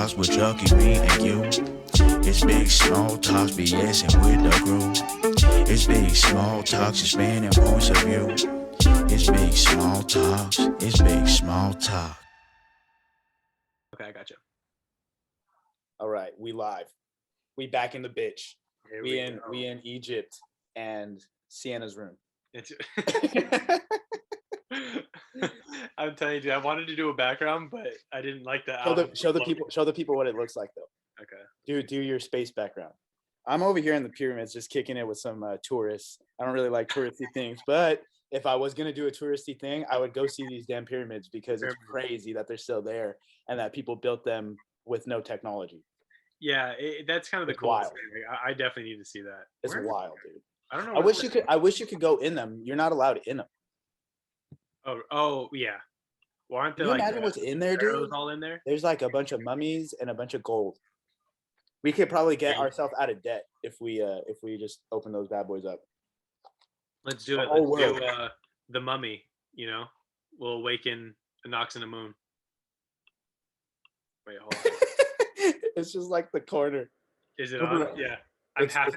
talks with Chucky, me and you. It's big small talks, BSing with the group. It's big small talks, expanding points of view. It's big small talks, it's big small talk. Okay, I got you. All right, we live. We back in the bitch. Here We go. in Egypt and Sienna's room. I'm telling you, dude, I wanted to do a background, but I didn't like the Show the people what it looks like though. Okay. Do your space background. I'm over here in the pyramids just kicking it with some tourists. I don't really like touristy things, but if I was gonna do a touristy thing, I would go see these damn pyramids because it's crazy that they're still there and that people built them with no technology. Yeah, that's kind of the coolest thing. I definitely need to see that. It's wild, dude. I don't know. I wish you could go in them. You're not allowed in them. Oh yeah. Well, aren't there Can you like imagine what's in there, dude? all in there? There's like a bunch of mummies and a bunch of gold. We could probably get ourselves out of debt if we just open those bad boys up. Let's do it. Let's do the mummy. You know, we'll awaken a Nox in the moon. Wait, hold on. It's just like the corner. Is it on? Yeah.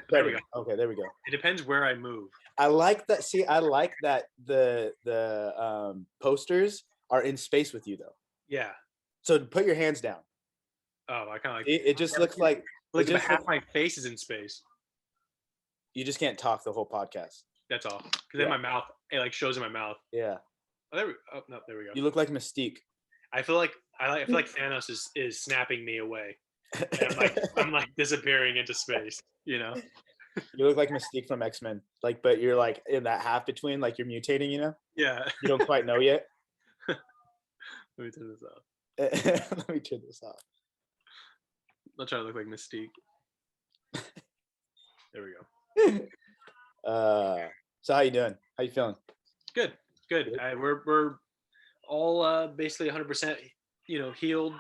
There we go. Okay, there we go. It depends where I move. I like that. See, I like that the posters are in space with you though. Yeah. So put your hands down. Oh, I kind of like it. Just looks like half my face is in space. You just can't talk the whole podcast. That's all. Because then my mouth, it like shows in my mouth. Yeah. There we go. You look like Mystique. I feel like Thanos is snapping me away. And I'm like disappearing into space, you know. You look like Mystique from X-Men, but you're like in that half between, like you're mutating, you know. Yeah. You don't quite know yet. Let me turn this off. Let me turn this off. I'll try to look like Mystique. There we go. So how you doing? How you feeling? Good. We're all basically 100%, healed.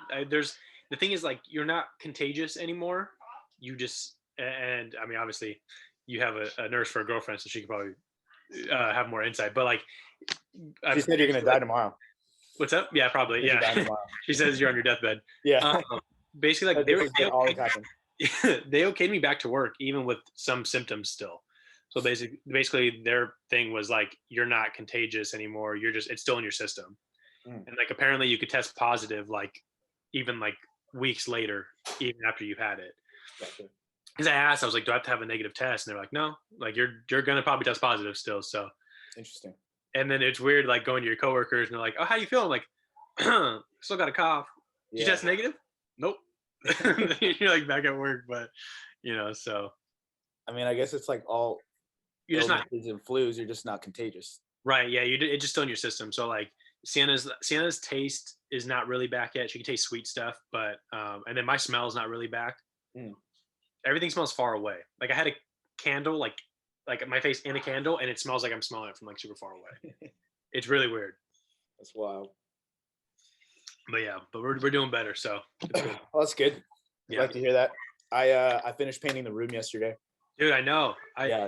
The thing is, like, you're not contagious anymore. You just, and I mean, obviously, you have a nurse for a girlfriend, so she could probably have more insight. But like, she said you're gonna die tomorrow. What's up? Yeah, probably. Yeah. She says you're on your deathbed. Yeah. Basically, like they okayed me back to work, even with some symptoms still. So basically, their thing was like, you're not contagious anymore. It's still in your system, and like apparently you could test positive, like even like weeks later, even after you've had it. Because I asked, I was like, do I have to have a negative test? And they're like, no, like you're gonna probably test positive still. So interesting. And then it's weird, like going to your coworkers and they're like, oh, how you feeling? Like, still got a cough. Did you test negative? Nope. You're like back at work, but so. I mean, I guess it's like all. You're just not. And flus, you're just not contagious. Right. Yeah. It's just still in your system. So like Sienna's taste is not really back yet. She can taste sweet stuff, but and then my smell is not really back. Everything smells far away. Like I had a candle, like my face in a candle, and it smells like I'm smelling it from like super far away. It's really weird. That's wild. But yeah, we're doing better. So it's good. Well, that's good. I'd like to hear that. I finished painting the room yesterday. Dude, I know.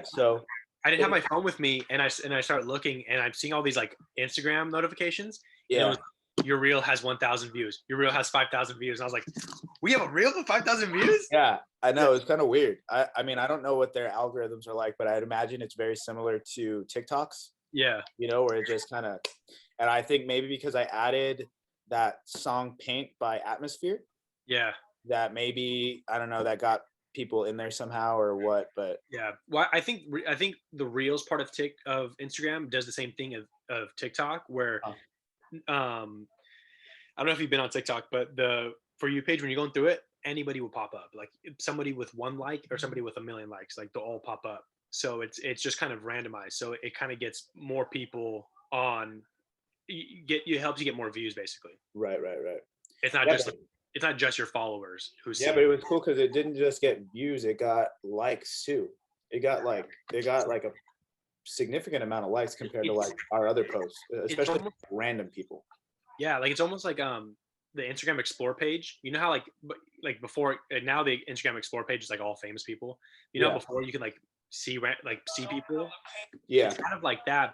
So I didn't have my phone with me, and I started looking, and I'm seeing all these like Instagram notifications. Yeah. Your reel has 1,000 views. Your reel has 5,000 views. And I was like, we have a reel with 5,000 views? Yeah, I know. It's kind of weird. I mean, I don't know what their algorithms are like, but I'd imagine it's very similar to TikToks. Yeah. Where it just kind of, and I think maybe because I added that song Paint by Atmosphere. Yeah. That maybe, I don't know, that got people in there somehow or what, but. Yeah. Well, I think the reels part of Instagram does the same thing of TikTok where, I don't know if you've been on TikTok, but the For You page, when you're going through it, anybody will pop up. Like somebody with 1 like or somebody with 1 million likes, like they'll all pop up. So it's just kind of randomized. So it kind of gets more people on. It helps you get more views, basically. Right. It's not just your followers who see. Yeah, but it was cool because it didn't just get views; it got likes too. It got like a significant amount of likes compared to like our other posts, especially random people. Yeah, like it's almost like the Instagram Explore page. You know how like before, now the Instagram Explore page is like all famous people. Before you can like see people. Yeah, it's kind of like that,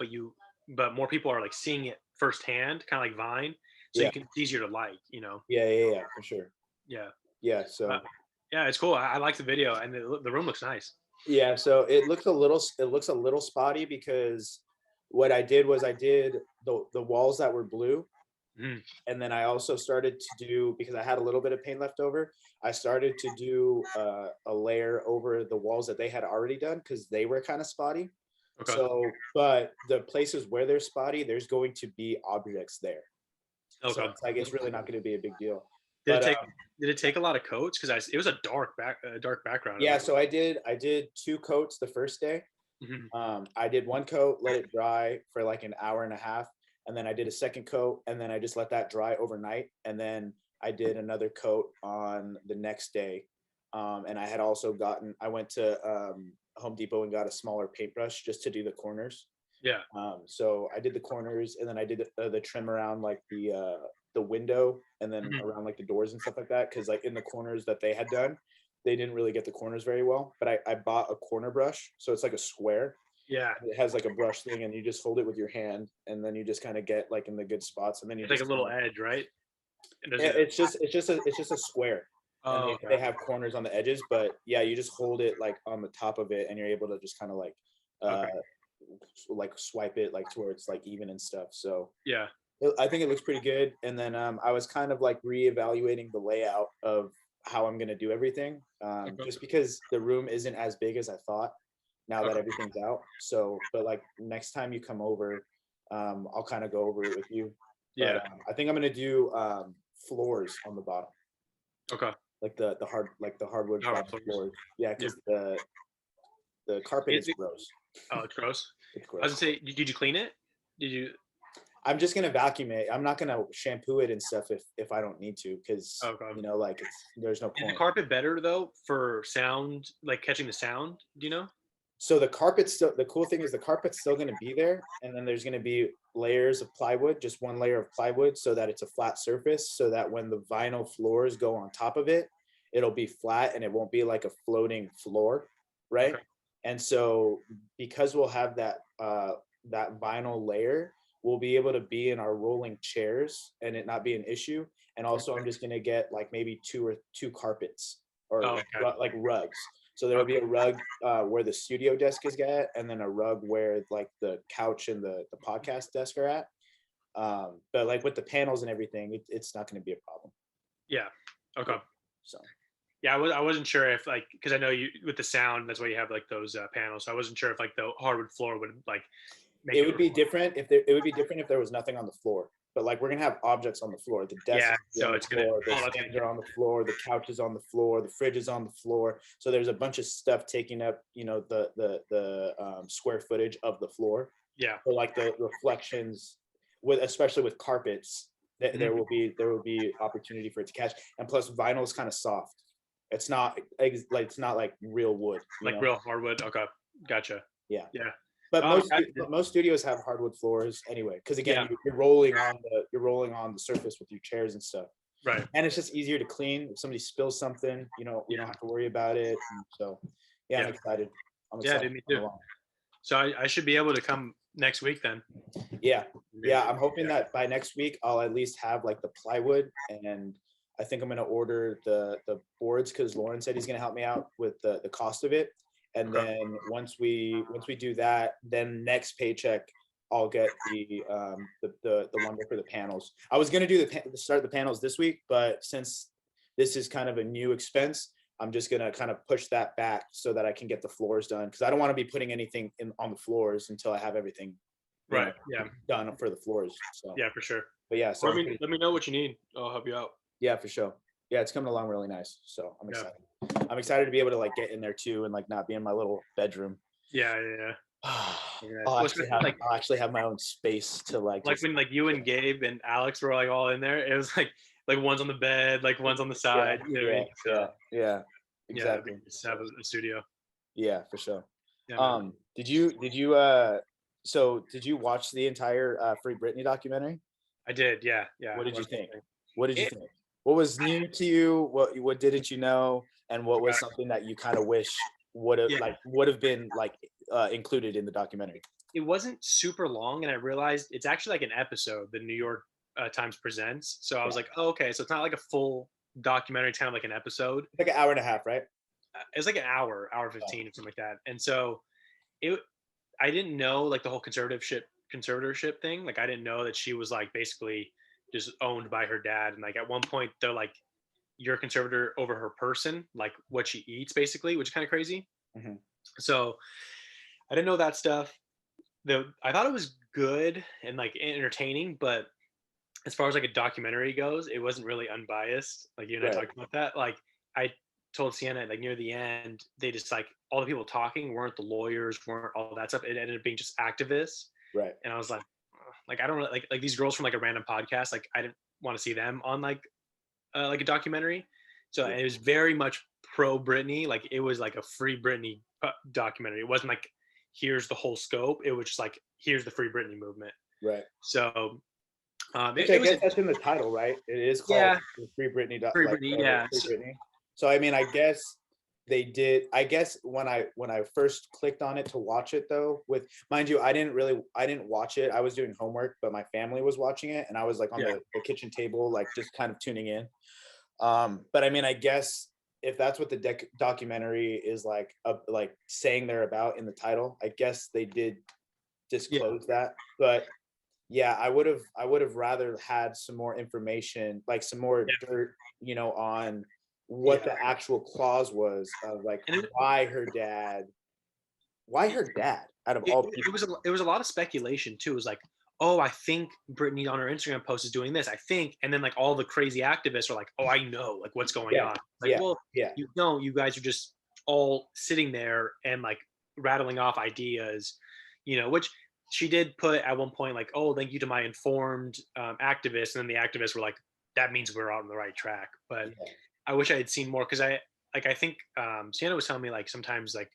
but more people are like seeing it firsthand, kind of like Vine. So it's easier to like. Yeah, for sure. Yeah. Yeah. So Yeah, it's cool. I like the video, and the room looks nice. yeah, so it looks a little spotty because what I did was I did the walls that were blue, Mhm. and then I also started to do, because I had a little bit of paint left over, I started to do a layer over the walls that they had already done because they were kind of spotty. Okay. So, but the places where they're spotty, there's going to be objects there. So Okay. it's like it's really not going to be a big deal. Did it But take did it take a lot of coats? Because it was a dark background. yeah, so I did 2 coats the first day. Mhm. I did 1 coat, let it dry for like an hour and a half, and then I did a second coat, and then I just let that dry overnight, and then I did another coat on the next day. And I went to Home Depot and got a smaller paintbrush just to do the corners. Yeah. So I did the corners, and then I did the trim around like the window, and then Mhm. around like the doors and stuff like that. Because like in the corners that they had done, they didn't really get the corners very well. But I bought a corner brush, so it's like a square. Yeah. It has like a brush thing, and you just hold it with your hand, and then you just kind of get like in the good spots, and then you It's like a just little kinda, edge, right? it's just a square, and Oh, they okay. have corners on the edges. But yeah, you just hold it like on the top of it, and you're able to just kind of uh Okay. like swipe it like to where it's like even and stuff. So Yeah. I think it looks pretty good. And then I was kind of like reevaluating the layout of how I'm gonna do everything, Okay. just because the room isn't as big as I thought now that Okay. everything's out. So, but like next time you come over, I'll kind of go over it with you. But Yeah. I think I'm gonna do floors on the bottom, Okay. like the hardwood Hardwood bottom floors. floors. Yeah, Yeah. because the carpet Is is it? gross. Oh, it's gross. It's I was gross. gonna say, did you clean it? Did you? I'm just gonna vacuum it. I'm not gonna shampoo it and stuff if I don't need to, because Okay. like there's no Is the point. carpet better though for sound, like catching the sound? Do you know? So the cool thing is the carpet's still gonna be there, and then there's gonna be layers of plywood, just one layer of plywood, so that it's a flat surface, so that when the vinyl floors go on top of it, it'll be flat and it won't be like a floating floor, right? Okay. And so because we'll have that vinyl layer, we'll be able to be in our rolling chairs and it not be an issue. And also I'm Okay. just gonna get like maybe two carpets, or Oh, okay. like rugs. So there'll be Okay. a rug where the studio desk is at, and then a rug where like the couch and the podcast desk are at. But like with the panels and everything, it's not going to be a problem. Yeah. Okay. So Yeah, I wasn't sure if like because I know you with the sound that's why you have like those panels. So I wasn't sure if like the hardwood floor would like make it it. would be different if there was nothing on the floor. But like we're gonna have objects on the floor. The desk Yeah. is gonna be So on it's the gonna. floor. The Oh, that's gonna. stands are on the floor. The couch is on the floor. The fridge is on the floor. So there's a bunch of stuff taking up, the square footage of the floor. Yeah. So like the reflections, with especially with carpets, Mhm. there will be opportunity for it to catch. And plus, vinyl is kind of soft. It's not like real wood. Like real hardwood. Okay. Gotcha. Yeah. Yeah. But Oh, most studios have hardwood floors anyway, because again, yeah. you're rolling on the surface with your chairs and stuff, Right. and it's just easier to clean. If somebody spills something, we don't Yeah. have to worry about it. And so, yeah, I'm Yeah. excited. I'm Yeah, excited. dude, me to come too. along. So I should be able to come next week then. Yeah, yeah. I'm hoping Yeah. that by next week I'll at least have like the plywood, and I think I'm gonna order the boards because Lauren said he's gonna help me out with the cost of it. And Okay. then once we do that, then next paycheck I'll get the one for the panels. I was gonna do start the panels this week, but since this is kind of a new expense, I'm just gonna kind of push that back so that I can get the floors done, because I don't want to be putting anything on the floors until I have everything Right. Yeah. done for the floors. So Yeah, for sure. but yeah, so Let me know what you need. I'll help you out. yeah, for sure. Yeah, it's coming along really nice. So I'm Yeah. excited. I'm excited to be able to like get in there too and like not be in my little bedroom. Yeah. Yeah. Yeah. Yeah. I'll Well, actually especially have like I'll actually have my own space to like like just when like you and Gabe and Alex were like all in there. It was like one's on the bed, like one's on the yeah, side. You know what I yeah, mean? So yeah, yeah, it'd be exactly. nice to have a studio. Yeah, for sure. Yeah, man. Did you watch the entire Free Britney documentary? I did. Yeah. Yeah. What I did you watched the think? thing. What did you It, think? What was new to you? What didn't you know? And what was okay. something that you kind of wish would have been like included in the documentary? It wasn't super long, and I realized it's actually like an episode the New York Times presents. So I was like, oh, okay, so it's not like a full documentary. It's kind of like an episode. Like an hour and a half, right? It's like an hour 15 or something like that. And so I didn't know like the whole conservatorship thing. Like I didn't know that she was like basically just owned by her dad. And like at one point they're like, you're a conservator over her person, like what she eats basically, which is kind of crazy. Mm-hmm. So I didn't know that stuff. I thought it was good and like entertaining, but as far as like a documentary goes, it wasn't really unbiased. Like you and I talked about that. Like I told Sienna, like near the end, they just like all the people talking weren't the lawyers, weren't all that stuff. It ended up being just activists. Right. And I was like I don't really like these girls from like a random podcast. Like I didn't want to see them on like a documentary. So it was very much pro Brittany. Like it was like a free Brittany documentary. It wasn't like here's the whole scope. It was just like here's the free Brittany movement. Right. So I guess that's in the title, right? It is called Free Brittany. Free Brittany, yeah. Free Brittany. So I mean, I guess they did. I guess when I first clicked on it to watch it, though, with mind you, I didn't watch it. I was doing homework, but my family was watching it, and I was like on the kitchen table, like just kind of tuning in. But I mean, I guess if that's what the documentary is like saying they're about in the title, I guess they did disclose that. But yeah, I would have rather had some more information, like some more dirt, on what the actual clause was of like why her dad out of all people. It was a lot of speculation too. It was like, oh, I think Brittany on her Instagram post is doing this. I think, and then like all the crazy activists are like, oh, I know like what's going on. Like, you don't. You guys are just all sitting there and like rattling off ideas, which she did put at one point like, oh, thank you to my informed activists, and then the activists were like, that means we're on the right track. But I wish I had seen more because I think Sienna was telling me like sometimes like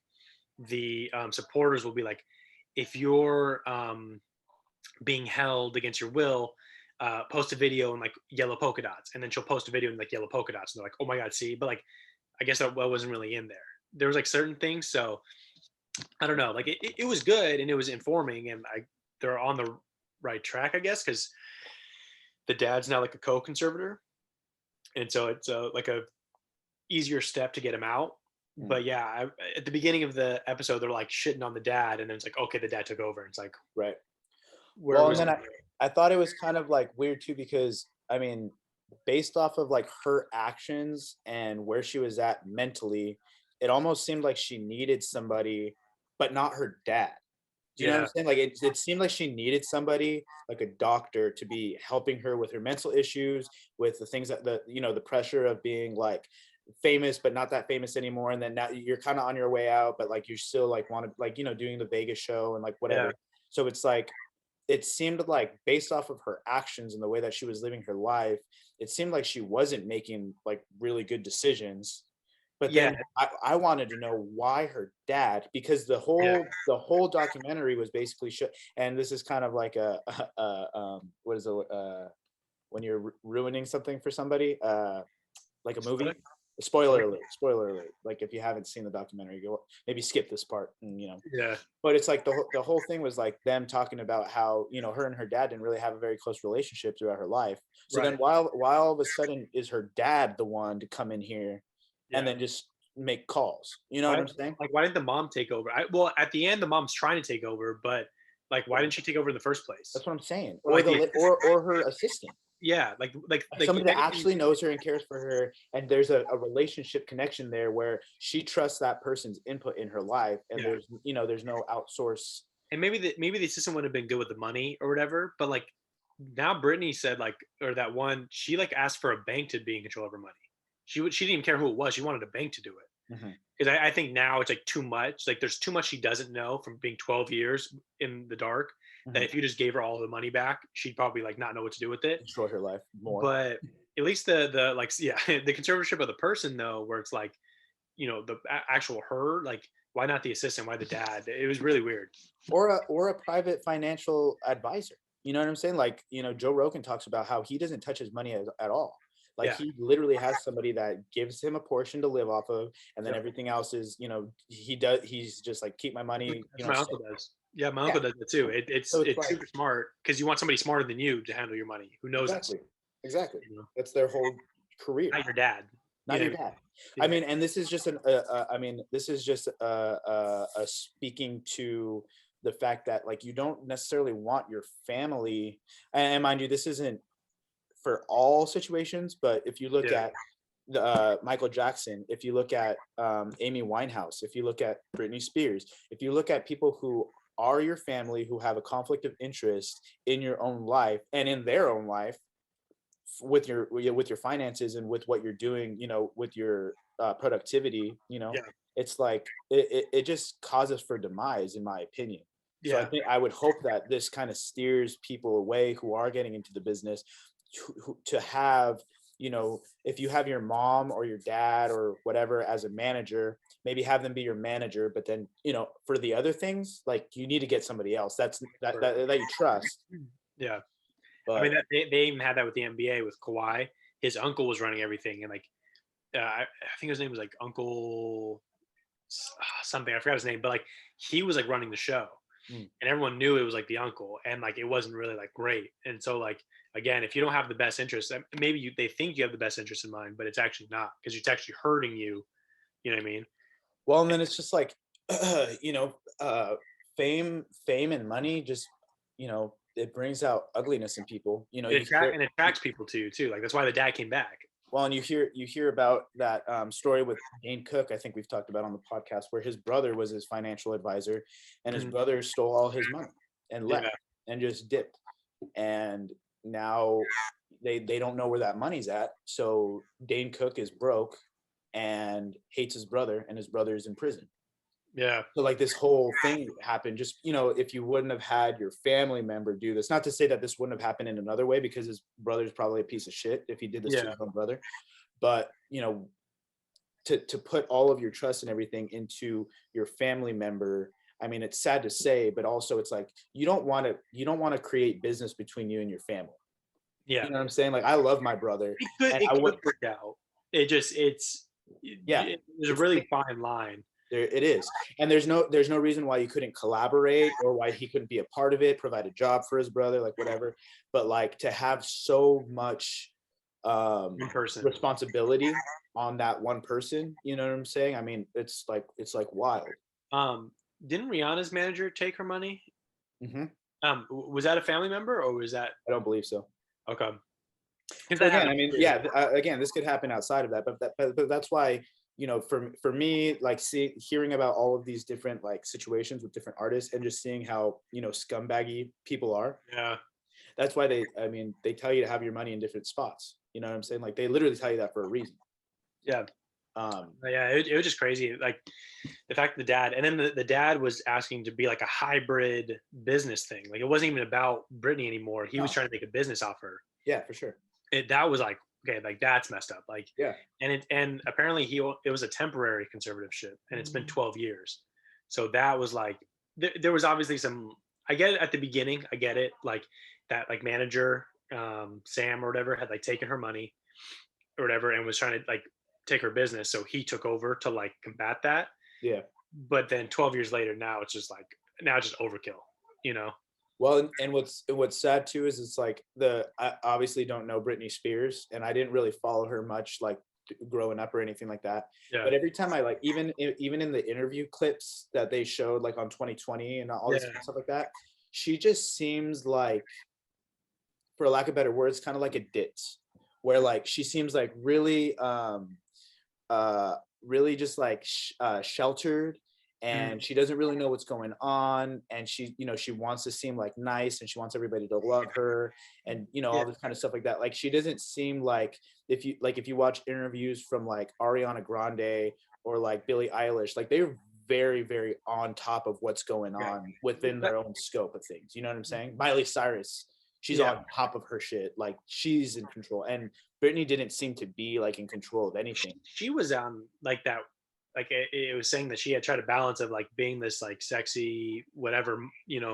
the supporters will be like, if you're being held against your will, post a video in like yellow polka dots, and then she'll post a video in like yellow polka dots, and they're like, oh my god, see. But like I guess that wasn't really in there was like certain things. So I don't know, like it was good and it was informing, and they're on the right track, I guess, because the dad's now like a co-conservator, and so it's like a easier step to get him out. But yeah, at the beginning of the episode they're like shitting on the dad, and then it's like, okay, the dad took over, and it's like, right. Well, and then I thought it was kind of like weird too, because I mean, based off of like her actions and where she was at mentally, it almost seemed like she needed somebody, but not her dad. Do you know what I'm saying? Like it seemed like she needed somebody like a doctor to be helping her with her mental issues, with the things that the pressure of being like famous but not that famous anymore, and then now you're kind of on your way out, but like you still like want to like doing the Vegas show and like whatever. So it's like it seemed like based off of her actions and the way that she was living her life, it seemed like she wasn't making like really good decisions. But then I wanted to know why her dad, because the whole documentary was basically and this is kind of like what is it when you're ruining something for somebody, like a movie. Spoiler alert. Like if you haven't seen the documentary, go maybe skip this part and but it's like the whole thing was like them talking about how her and her dad didn't really have a very close relationship throughout her life. So then while all of a sudden is her dad the one to come in here and then just make calls, what I'm saying? Like, why didn't the mom take over? Well, at the end the mom's trying to take over, but like why didn't she take over in the first place? That's what I'm saying. Or or her assistant. Like somebody that actually knows her and cares for her, and there's a relationship connection there where she trusts that person's input in her life, and there's no outsource. And maybe the assistant would have been good with the money or whatever, but like now Brittany said like, or that one, she like asked for a bank to be in control of her money. She didn't even care who it was. She wanted a bank to do it. Because I think now it's like too much. Like there's too much she doesn't know from being 12 years in the dark. That if you just gave her all the money back, she'd probably like not know what to do with it. Destroy her life more. But at least the like the conservatorship of the person though, where it's like, the actual her, like why not the assistant? Why the dad? It was really weird. Or a private financial advisor. You know what I'm saying? Like Joe Rogan talks about how he doesn't touch his money at all. Like he literally has somebody that gives him a portion to live off of, and then everything else is, he's just like, keep my money. My uncle does. Yeah, my uncle does it too. It's super smart because you want somebody smarter than you to handle your money who knows exactly. That's their whole career. Not your dad. Not You your know? dad. Yeah. I mean, and this is just a speaking to the fact that like you don't necessarily want your family, and mind you, this isn't for all situations, but if you look Yeah. at Michael Jackson, if you look at Amy Winehouse, if you look at Britney Spears, if you look at people who are your family who have a conflict of interest in your own life and in their own life with your finances and with what you're doing, with your productivity, Yeah. it's like it just causes for demise, in my opinion. So I Yeah. think I would hope that this kind of steers people away who are getting into the business to have, if you have your mom or your dad or whatever as a manager, maybe have them be your manager, but then, for the other things, like you need to get somebody else that you trust. Yeah. I But mean, they even had that with the NBA with Kawhi. His uncle was running everything, and like, I think his name was like Uncle something. I forgot his name, but like he was like running the show, Mm. and everyone knew it was like the uncle, and like it wasn't really like great. And so like again, if you don't have the best interest, maybe they think you have the best interest in mind, but it's actually not because it's actually hurting you. You know what I mean? well, and then it's just like, you know, fame and money just, it brings out ugliness in people. It attracts people to you too. Like that's why the dad came back. Well, and you hear about that story with Dane Cook. I think we've talked about on the podcast where his brother was his financial advisor, and his Mhm. brother stole all his money and left Yeah. and just dipped. And now they don't know where that money's at. So Dane Cook is broke and hates his brother, and his brother is in prison. Yeah. So like this whole thing happened just, if you wouldn't have had your family member do this, not to say that this wouldn't have happened in another way, because his brother's probably a piece of shit if he did this to Yeah. his own brother, but to put all of your trust and everything into your family member, I mean, it's sad to say, but also it's like you don't want to create business between you and your family. Yeah. You know what I'm saying? Like I love my brother. It And I could would, work out. It's Yeah, there's a it's really fine line. there it is. And there's no reason why you couldn't collaborate or why he couldn't be a part of it, provide a job for his brother, like whatever. But like to have so much In person. responsibility on that one person, you know what I'm saying? I mean, it's like wild. Didn't Rihanna's manager take her money? Hmm. Was that a family member or was that I don't believe so. okay? So again, I mean, yeah, again, this could happen outside of that, but that's why, for me, like hearing about all of these different like situations with different artists and just seeing how, scumbaggy people are. Yeah. That's why they tell you to have your money in different spots. You know what I'm saying? Like they literally tell you that for a reason. Yeah. Um, Yeah, it was just crazy. Like the fact that the dad, and then the dad was asking to be like a hybrid business thing. Like it wasn't even about Brittany anymore. He was No. trying to make a business off her. yeah, for sure. That was like, okay, like that's messed up. Like, Yeah. and apparently it was a temporary conservatorship, and it's been 12 years. So that was like, there was obviously some. I get it at the beginning. I get it. Like that, like manager Sam or whatever had like taken her money or whatever, and was trying to like take her business. So he took over to like combat that. Yeah. But then 12 years later, now it's just overkill. You know. Well, and what's sad too is it's like I obviously don't know Britney Spears, and I didn't really follow her much like growing up or anything like that. Yeah. But every time I like, even in the interview clips that they showed like on 2020 and all this stuff like that, she just seems like, for lack of better words, kind of like a ditz, where like she seems like really really just like sheltered, and she doesn't really know what's going on, and she wants to seem like nice, and she wants everybody to love her, and all this kind of stuff like that. Like she doesn't seem like, if you watch interviews from like Ariana Grande or like Billie Eilish, like they're very, very on top of what's going on within their own scope of things. You know what I'm saying? Miley Cyrus, she's on top of her shit. Like she's in control, and Britney didn't seem to be like in control of anything. She was on like that. Like it was saying that she had tried to balance of like being this like sexy whatever,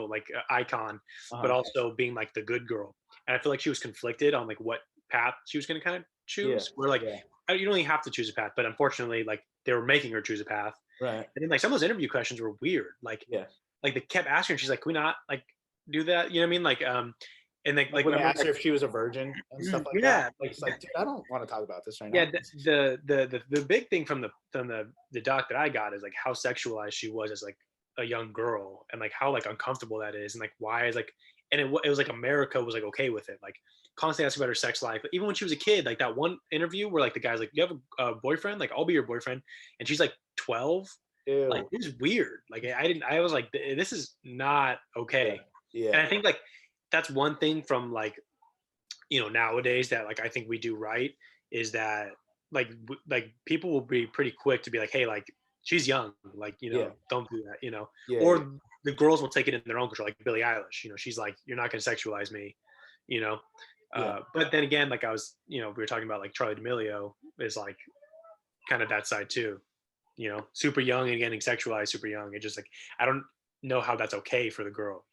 like icon, but also being like the good girl. And I feel like she was conflicted on like what path she was going to kind of choose. Where like you don't really have to choose a path, but unfortunately, like they were making her choose a path. Right. And then like some of those interview questions were weird. Like like they kept asking her, she's like, "Can we not like do that?" You know what I mean? Like And like when I remember, asked her if she was a virgin and stuff like yeah, that. Like, it's like, dude, I don't want to talk about this right yeah. now. The big thing from the doc that I got is like how sexualized she was as like a young girl, and like how like uncomfortable that is, and like why is like, and it was like America was like okay with it, like constantly asking about her sex life. But even when she was a kid, like that one interview where like the guy's like, "You have a boyfriend? Like I'll be your boyfriend," and she's like 12. Like Ew. it was weird. Like I was like, this is not okay. Yeah. And I think like that's one thing from like, nowadays that like I think we do right is that like people will be pretty quick to be like, hey, like she's young, like Yeah. don't do that, Yeah. or the girls will take it in their own control, like Billie Eilish, she's like, you're not going to sexualize me, you know. But then again, like I was, we were talking about like Charlie D'Amelio is like kind of that side too, super young and getting sexualized super young. It just like I don't know how that's okay for the girl,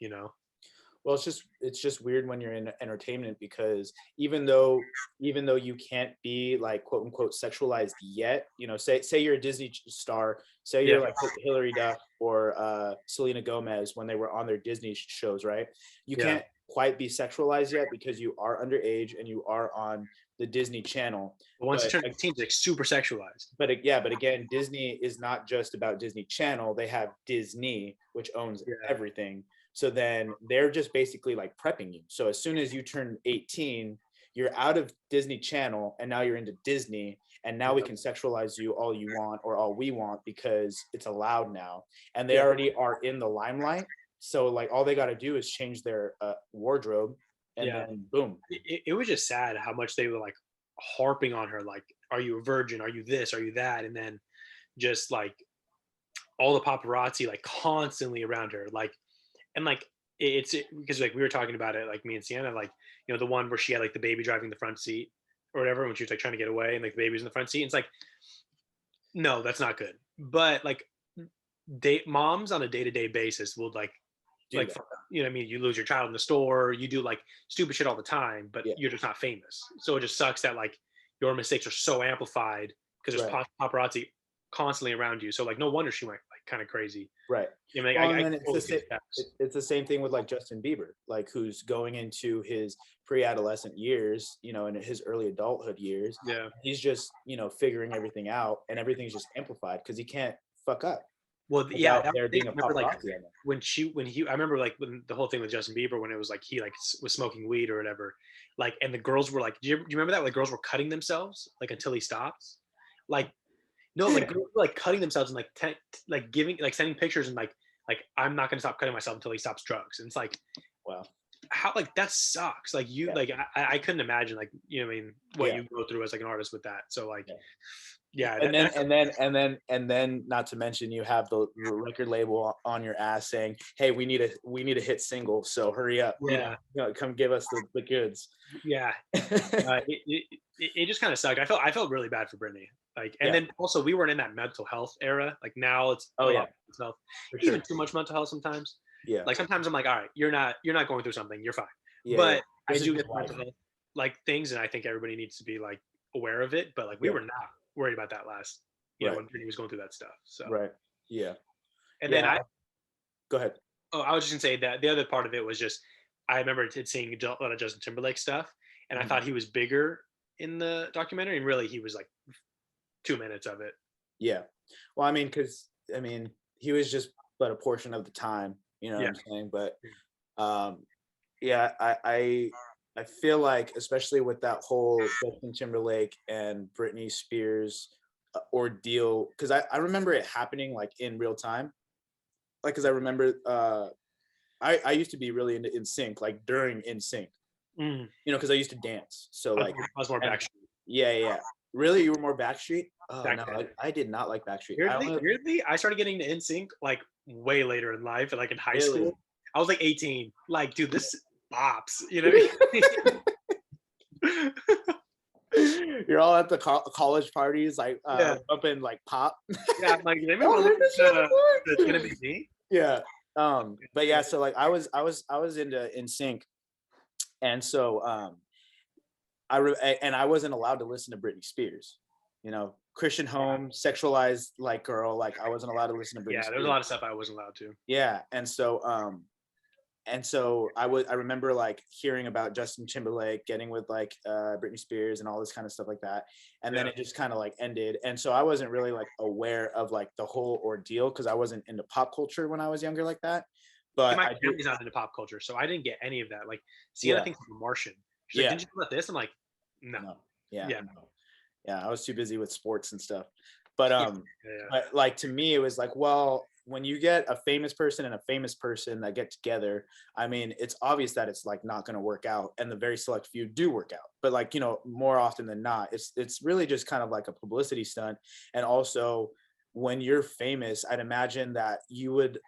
Well, it's just weird when you're in entertainment, because even though you can't be like quote unquote sexualized yet, say you're a Disney star, say you're like Hilary Duff or Selena Gomez when they were on their Disney shows, right? You can't quite be sexualized yet because you are underage and you are on the Disney Channel. But once you turn 18, it's like super sexualized. But again, Disney is not just about Disney Channel. They have Disney, which owns everything. So then they're just basically like prepping you. So as soon as you turn 18, you're out of Disney Channel and now you're into Disney. And now we can sexualize you all you want or all we want because it's allowed now. And they already are in the limelight. So like all they got to do is change their wardrobe and then boom. It was just sad how much they were like harping on her. Like, are you a virgin? Are you this? Are you that? And then just like all the paparazzi like constantly around her. Like, and like it's because like we were talking about it, like me and Sienna, like the one where she had like the baby driving the front seat or whatever when she was like trying to get away and like the baby was in the front seat. And it's like, no, that's not good. But like moms on a day-to-day basis will like what I mean, you lose your child in the store, you do like stupid shit all the time, but you're just not famous. So it just sucks that like your mistakes are so amplified because there's paparazzi constantly around you. So like no wonder she went like kind of crazy. Right. It's the same thing with like Justin Bieber, like who's going into his pre-adolescent years, in his early adulthood years. Yeah. He's just, figuring everything out, and everything's just amplified because he can't fuck up. Well, there being a like when I remember like when the whole thing with Justin Bieber, when it was like he like was smoking weed or whatever, like, and the girls were like, do you remember that? Like girls were cutting themselves like until he stops, like. No, like girls were like cutting themselves and like giving like sending pictures and like I'm not gonna stop cutting myself until he stops drugs. And it's like, wow, how like that sucks. Like you like I couldn't imagine like what you go through as like an artist with that. So like and then not to mention you have the record label on your ass saying, hey, we need a hit single, so hurry up, come give us the goods. It just kind of sucked. I felt really bad for Brittany. Like, and then also we weren't in that mental health era. Like now it's mental health, even too much mental health sometimes. Yeah. Like sometimes I'm like, all right, you're not going through something, you're fine. But I do get mental health like things, and I think everybody needs to be like aware of it. But like we were not worried about that last, when Brittany was going through that stuff. So and then go ahead. Oh, I was just gonna say that the other part of it was just I remember seeing a lot of Justin Timberlake stuff, and I thought he was bigger in the documentary, and really he was like 2 minutes of it. Yeah. Well, I mean, because he was just but a portion of the time, what I'm saying. But I feel like, especially with that whole Justin Timberlake and Britney Spears ordeal, because I remember it happening like in real time. Like, because I remember I used to be really into NSYNC, like during NSYNC, because I used to dance. So like I was more Backstreet. Yeah. Really, you were more Backstreet? Oh no, I did not like Backstreet. Weirdly, I started getting to NSYNC like way later in life, like in high school. I was like 18. Like, dude, this bops. You know what I mean? You're all at the college parties, like up in like pop. Yeah, I'm like, it's gonna be me. Yeah. But yeah, so like I was into NSYNC, and so I wasn't allowed to listen to Britney Spears. Christian home, sexualized like girl, like I wasn't allowed to listen to Britney Spears. There's a lot of stuff I wasn't allowed to. Yeah, and so and so I remember like hearing about Justin Timberlake getting with like Britney Spears and all this kind of stuff like that, and then Yeah. it just kind of like ended, and so I wasn't really like aware of like the whole ordeal because I wasn't into pop culture when I was younger like that. But My I do, family's not into pop culture, so I didn't get any of that. Like Sienna yeah, thinks I'm a Martian. She's like, yeah, "Didn't you know about this?" I'm like, "No." no, yeah, Yeah. no. Yeah, I was too busy with sports and stuff. But Yeah. Yeah. but like to me it was like, well, when you get a famous person and a famous person that get together, I mean, it's obvious that it's like not going to work out, and the very select few do work out. But like, you know, more often than not, it's really just kind of like a publicity stunt. And also when you're famous, I'd imagine that you would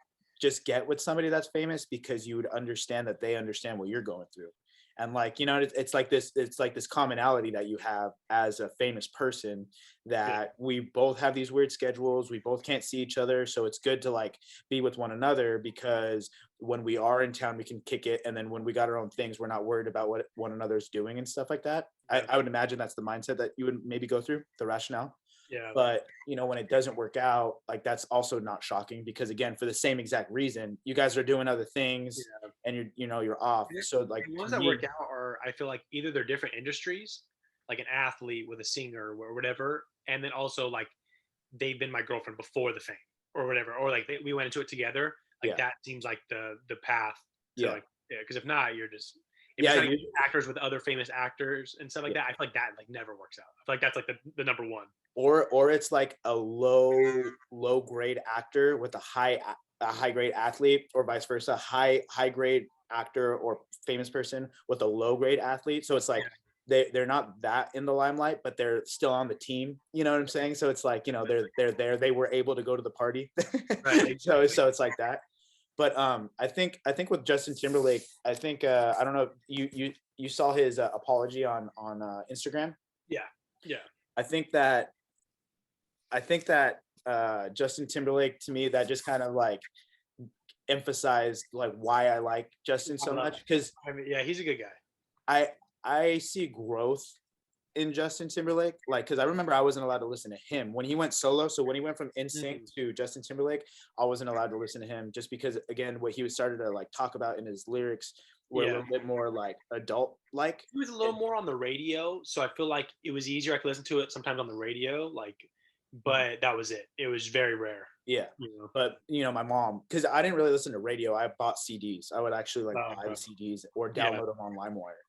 just get with somebody that's famous because you would understand that they understand what you're going through. And like, you know, it's like this commonality that you have as a famous person, that we both have these weird schedules, we both can't see each other, so it's good to like be with one another, because when we are in town we can kick it, and then when we got our own things we're not worried about what one another's doing and stuff like that. I would imagine that's the mindset that you would maybe go through, the rationale. Yeah. But you know, when it doesn't work out, like that's also not shocking, because again, for the same exact reason, you guys are doing other things, Yeah. and you're off. So like The ones to that me, work out are, I feel like, either they're different industries, like an athlete with a singer or whatever, and then also like they've been my girlfriend before the fame or whatever, or like we went into it together. Like yeah, that seems like the path to yeah, like, yeah. Because if not, you're just, if yeah, you're trying to you, get actors with other famous actors and stuff like yeah. that, I feel like that like never works out. I feel like that's like the number one. Or it's like a low grade actor with a high grade athlete, or vice versa, high grade actor or famous person with a low grade athlete. So it's like they're not that in the limelight, but they're still on the team. You know what I'm saying? So it's like, you know, they're there. They were able to go to the party. Right. So it's like that. But I think with Justin Timberlake, I think I don't know if you saw his apology on Instagram. Yeah. Yeah. I think that Justin Timberlake, to me, that just kind of like emphasized like why I like Justin I so love much, because I mean, yeah, he's a good guy. I see growth in Justin Timberlake, like, because I remember I wasn't allowed to listen to him when he went solo. So when he went from NSYNC to Justin Timberlake, I wasn't allowed to listen to him, just because again, what he was started to like talk about in his lyrics were a Yeah. little bit more like adult like. He was a little more on the radio, so I feel like it was easier. I could listen to it sometimes on the radio, like, but that was it. It was very rare. Yeah. You know? But you know, my mom, because I didn't really listen to radio, I bought CDs. I would actually like Oh, buy bro. the CDs or Yeah. download them on LimeWire.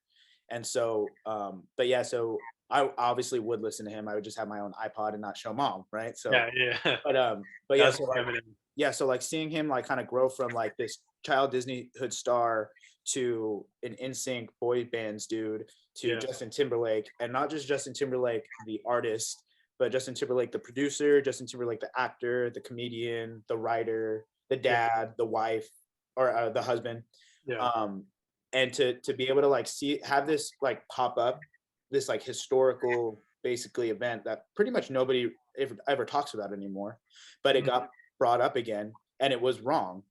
And so but yeah, so I obviously would listen to him. I would just have my own iPod and not show mom, right? So Yeah, yeah. but yeah, That's so like, feminine. yeah, so like seeing him like kind of grow from like this child Disneyhood star to an NSYNC boy bands dude to Yeah. Justin Timberlake, and not just Justin Timberlake the artist, but Justin Timberlake the producer, Justin Timberlake the actor, the comedian, the writer, the dad, the wife, or the husband. Yeah. And to be able to like have this like pop up, this like historical basically event that pretty much nobody ever talks about anymore, but it got brought up again, and it was wrong,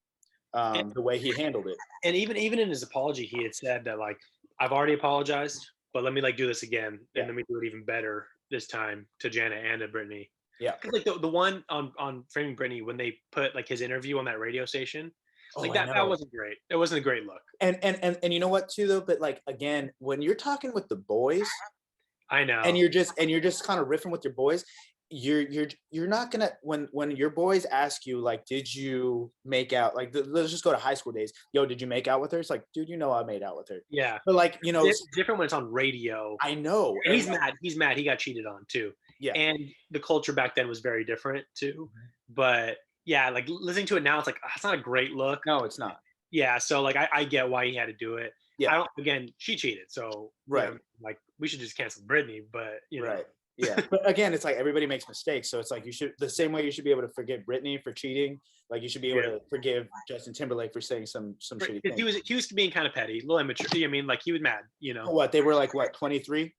the way he handled it. And even in his apology, he had said that like, I've already apologized, but let me like do this again, Yeah. and let me do it even better this time to Janet and to Brittany. Yeah. Because like the one on Framing Brittany, when they put like his interview on that radio station, like that wasn't great. It wasn't a great look. And you know what too though, but like again, when you're talking with the boys, I know. and you're just kind of riffing with your boys, you're not gonna, when your boys ask you like, did you make out, like let's just go to high school days, yo, did you make out with her? It's like, dude, you know I made out with her. Yeah. But like, you know, It's different when it's on radio. I know. And he's mad. He's mad. He got cheated on too. Yeah. And the culture back then was very different too. But yeah, like listening to it now, it's like, it's not a great look. No, it's not. Yeah. So like, I get why he had to do it. Yeah. Again, she cheated. So right. Like we should just cancel Brittany, but you know. Right. Yeah. But again, it's like everybody makes mistakes. So it's like, you should, the same way you should be able to forgive Brittany for cheating, like you should be able to forgive Justin Timberlake for saying some shitty things. He was being kind of petty, a little immature. I mean, like he was mad, you know. What, they were like, what, 23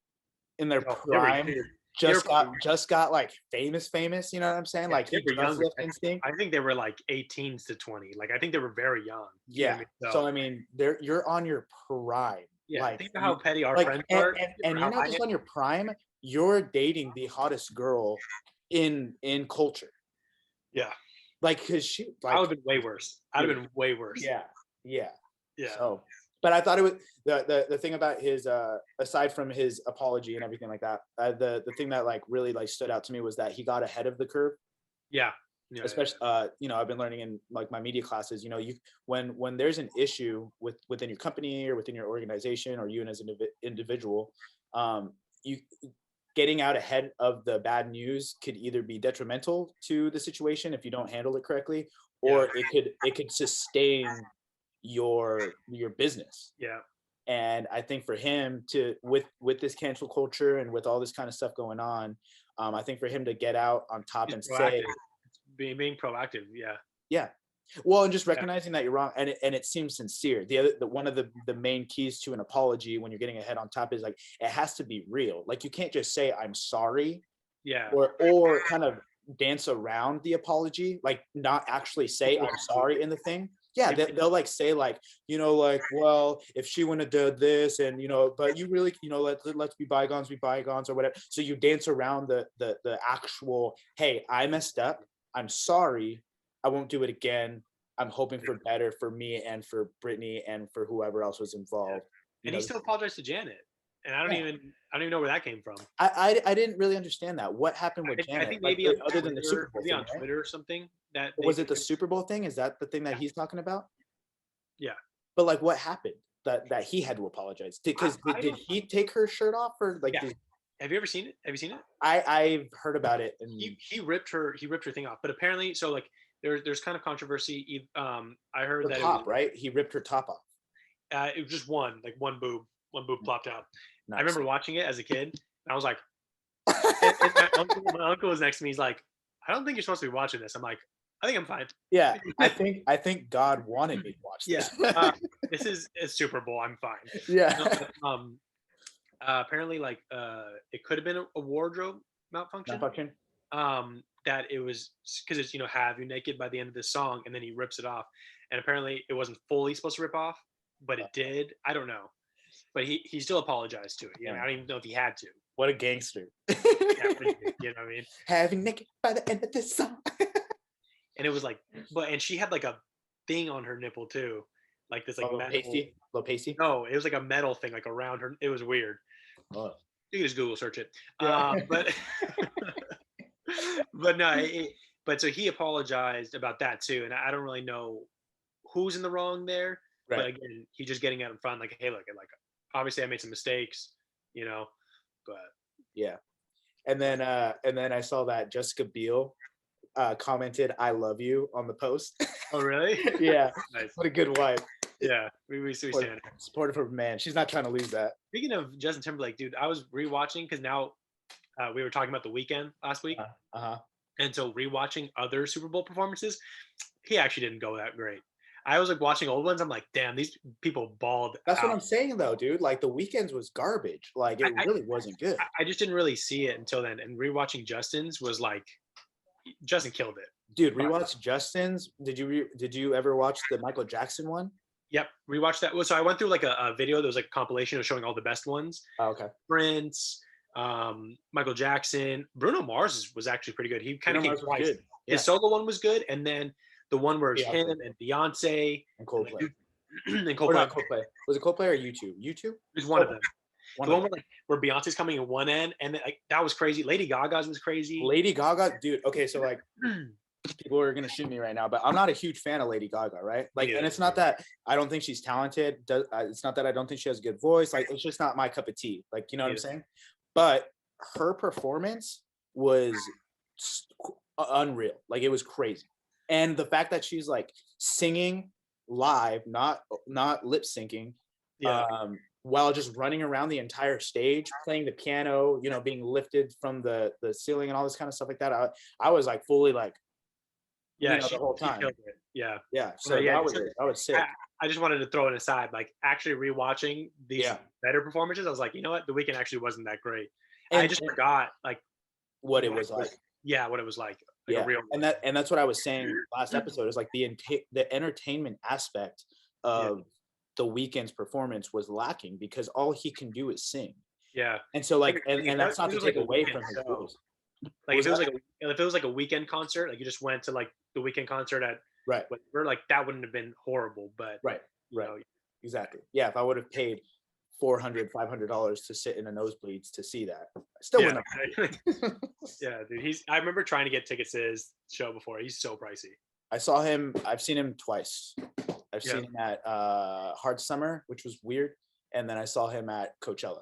in their prime? Just got like famous, you know what I'm saying? Yeah, like he just left Instinct. I think they were like 18s to 20. Like I think they were very young. Yeah. You know, so I mean, you're on your prime. Yeah. Like, think of how petty our friends are. And you're not just on your prime, you're dating the hottest girl in culture. Yeah. Like, cause she, like, I would have been way worse. I'd have been way worse. Yeah. Yeah. Yeah. So, but I thought it was the thing about his aside from his apology and everything like that, the thing that like really like stood out to me was that he got ahead of the curve. Yeah. Yeah. Especially you know, I've been learning in like my media classes, you know, you when there's an issue within your company or within your organization or you as an individual, you getting out ahead of the bad news could either be detrimental to the situation if you don't handle it correctly, or it could sustain your business. Yeah. And I think for him to with this cancel culture and with all this kind of stuff going on, I think for him to get out on top and say being proactive. Yeah. yeah, well, and just recognizing that you're wrong, and it seems sincere. The one of the main keys to an apology when you're getting ahead on top is like it has to be real. Like you can't just say I'm sorry, Yeah. or kind of dance around the apology, like not actually say I'm sorry in the thing. Yeah, they'll like say like, you know, like, well, if she wouldn't have done this, and you know, but you really, you know, let's be bygones or whatever. So you dance around the actual, hey, I messed up, I'm sorry, I won't do it again, I'm hoping for better for me and for Brittany and for whoever else was involved. And he still apologized to Janet, and I don't even know where that came from. I didn't really understand that. What happened with Janet? I think maybe like, on other Twitter, than the Super Bowl maybe thing, on Twitter or something. That was it the Super Bowl thing? Is that the thing that he's talking about? Yeah. But like, what happened that he had to apologize? Because did he take her shirt off, or like? Yeah. Have you ever seen it? Have you seen it? I've heard about it. And he ripped her thing off, but apparently, so like there's kind of controversy. I heard that top, right? He ripped her top off. It was just one boob plopped out. Nice. I remember watching it as a kid, and I was like, and my uncle was next to me. He's like, I don't think you're supposed to be watching this. I'm like, I think I'm fine. Yeah, I think God wanted me to watch this. Yeah, this is a Super Bowl. I'm fine. Yeah. Apparently, like, it could have been a wardrobe malfunction. That it was because it's, you know, have you naked by the end of this song, and then he rips it off, and apparently it wasn't fully supposed to rip off, but it did. I don't know, but he still apologized to it. You know, I don't even know if he had to. What a gangster. Yeah, you know what I mean? Having naked by the end of this song. And it was like, and she had like a thing on her nipple too, like this like metal. Little pasty. No, it was like a metal thing like around her. It was weird. Oh. You can just Google search it. Yeah. But no, but so he apologized about that too, and I don't really know who's in the wrong there. Right. But again, he's just getting out in front, like, hey, look, like obviously I made some mistakes, you know, but yeah. And then I saw that Jessica Biel commented "I love you" on the post. Oh really? Yeah. Nice. What a good wife. Yeah, we stand supportive of man. She's not trying to lose that. Speaking of Justin Timberlake, dude, I was rewatching because now we were talking about The Weeknd last week, and so rewatching other Super Bowl performances, he actually didn't go that great. I was like watching old ones. I'm like, damn, these people balled. That's what I'm saying though, dude. Like The Weeknd's was garbage. Like it really wasn't good. I just didn't really see it until then. And rewatching Justin's was like, Justin killed it. Dude, rewatch Justin's. Did you ever watch the Michael Jackson one? Yep, rewatched that. So I went through like a video that was like a compilation of showing all the best ones. Oh, okay. Prince, Michael Jackson, Bruno Mars was actually pretty good. He kind of came twice. Yeah. His solo one was good, and then the one where it's him and Beyonce and Coldplay. And Coldplay. Or not Coldplay. Was it Coldplay or YouTube? YouTube? It was one of them. The one where Beyonce's coming in one end, and then, like, that was crazy. Lady Gaga's was crazy. Lady Gaga, dude. Okay, so like, people are gonna shoot me right now, but I'm not a huge fan of Lady Gaga, right? Like, and it's not that I don't think she's talented. It's not that I don't think she has a good voice. Like, it's just not my cup of tea. Like, you know what I'm saying? But her performance was unreal. Like, it was crazy, and the fact that she's like singing live, not lip syncing. While just running around the entire stage, playing the piano, you know, being lifted from the ceiling and all this kind of stuff like that. I was like fully like, yeah, you know, the whole time. Yeah. So that was sick. I just wanted to throw it aside, like actually rewatching these better performances. I was like, you know what, The Weeknd actually wasn't that great. And I just forgot like what it was like. Yeah, what it was like yeah, a real and that's what I was saying last episode. Is like the entertainment aspect of The Weeknd's performance was lacking because all he can do is sing. Yeah. And so like and that's not to take away from his voice. Like if it was like a Weeknd concert, like you just went to like the Weeknd concert at whatever, like that wouldn't have been horrible, but right. You know, exactly. Yeah, if I would have paid $400-$500 to sit in a nosebleeds to see that, I still wouldn't have. Yeah, dude. I remember trying to get tickets to his show before. He's so pricey. I've seen him twice. I've seen him at Hard Summer, which was weird, and then I saw him at Coachella.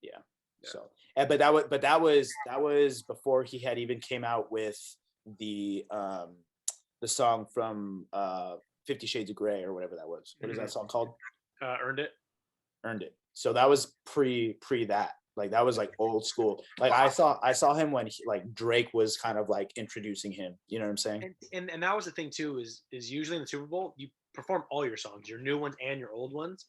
Yeah. So, but that was before he had even came out with the song from 50 Shades of Grey or whatever that was. What is that song called? Earned It. So that was pre that. Like that was like old school. Like I saw him when Drake was kind of like introducing him. You know what I'm saying? And that was the thing too, is usually in the Super Bowl you perform all your songs, your new ones and your old ones.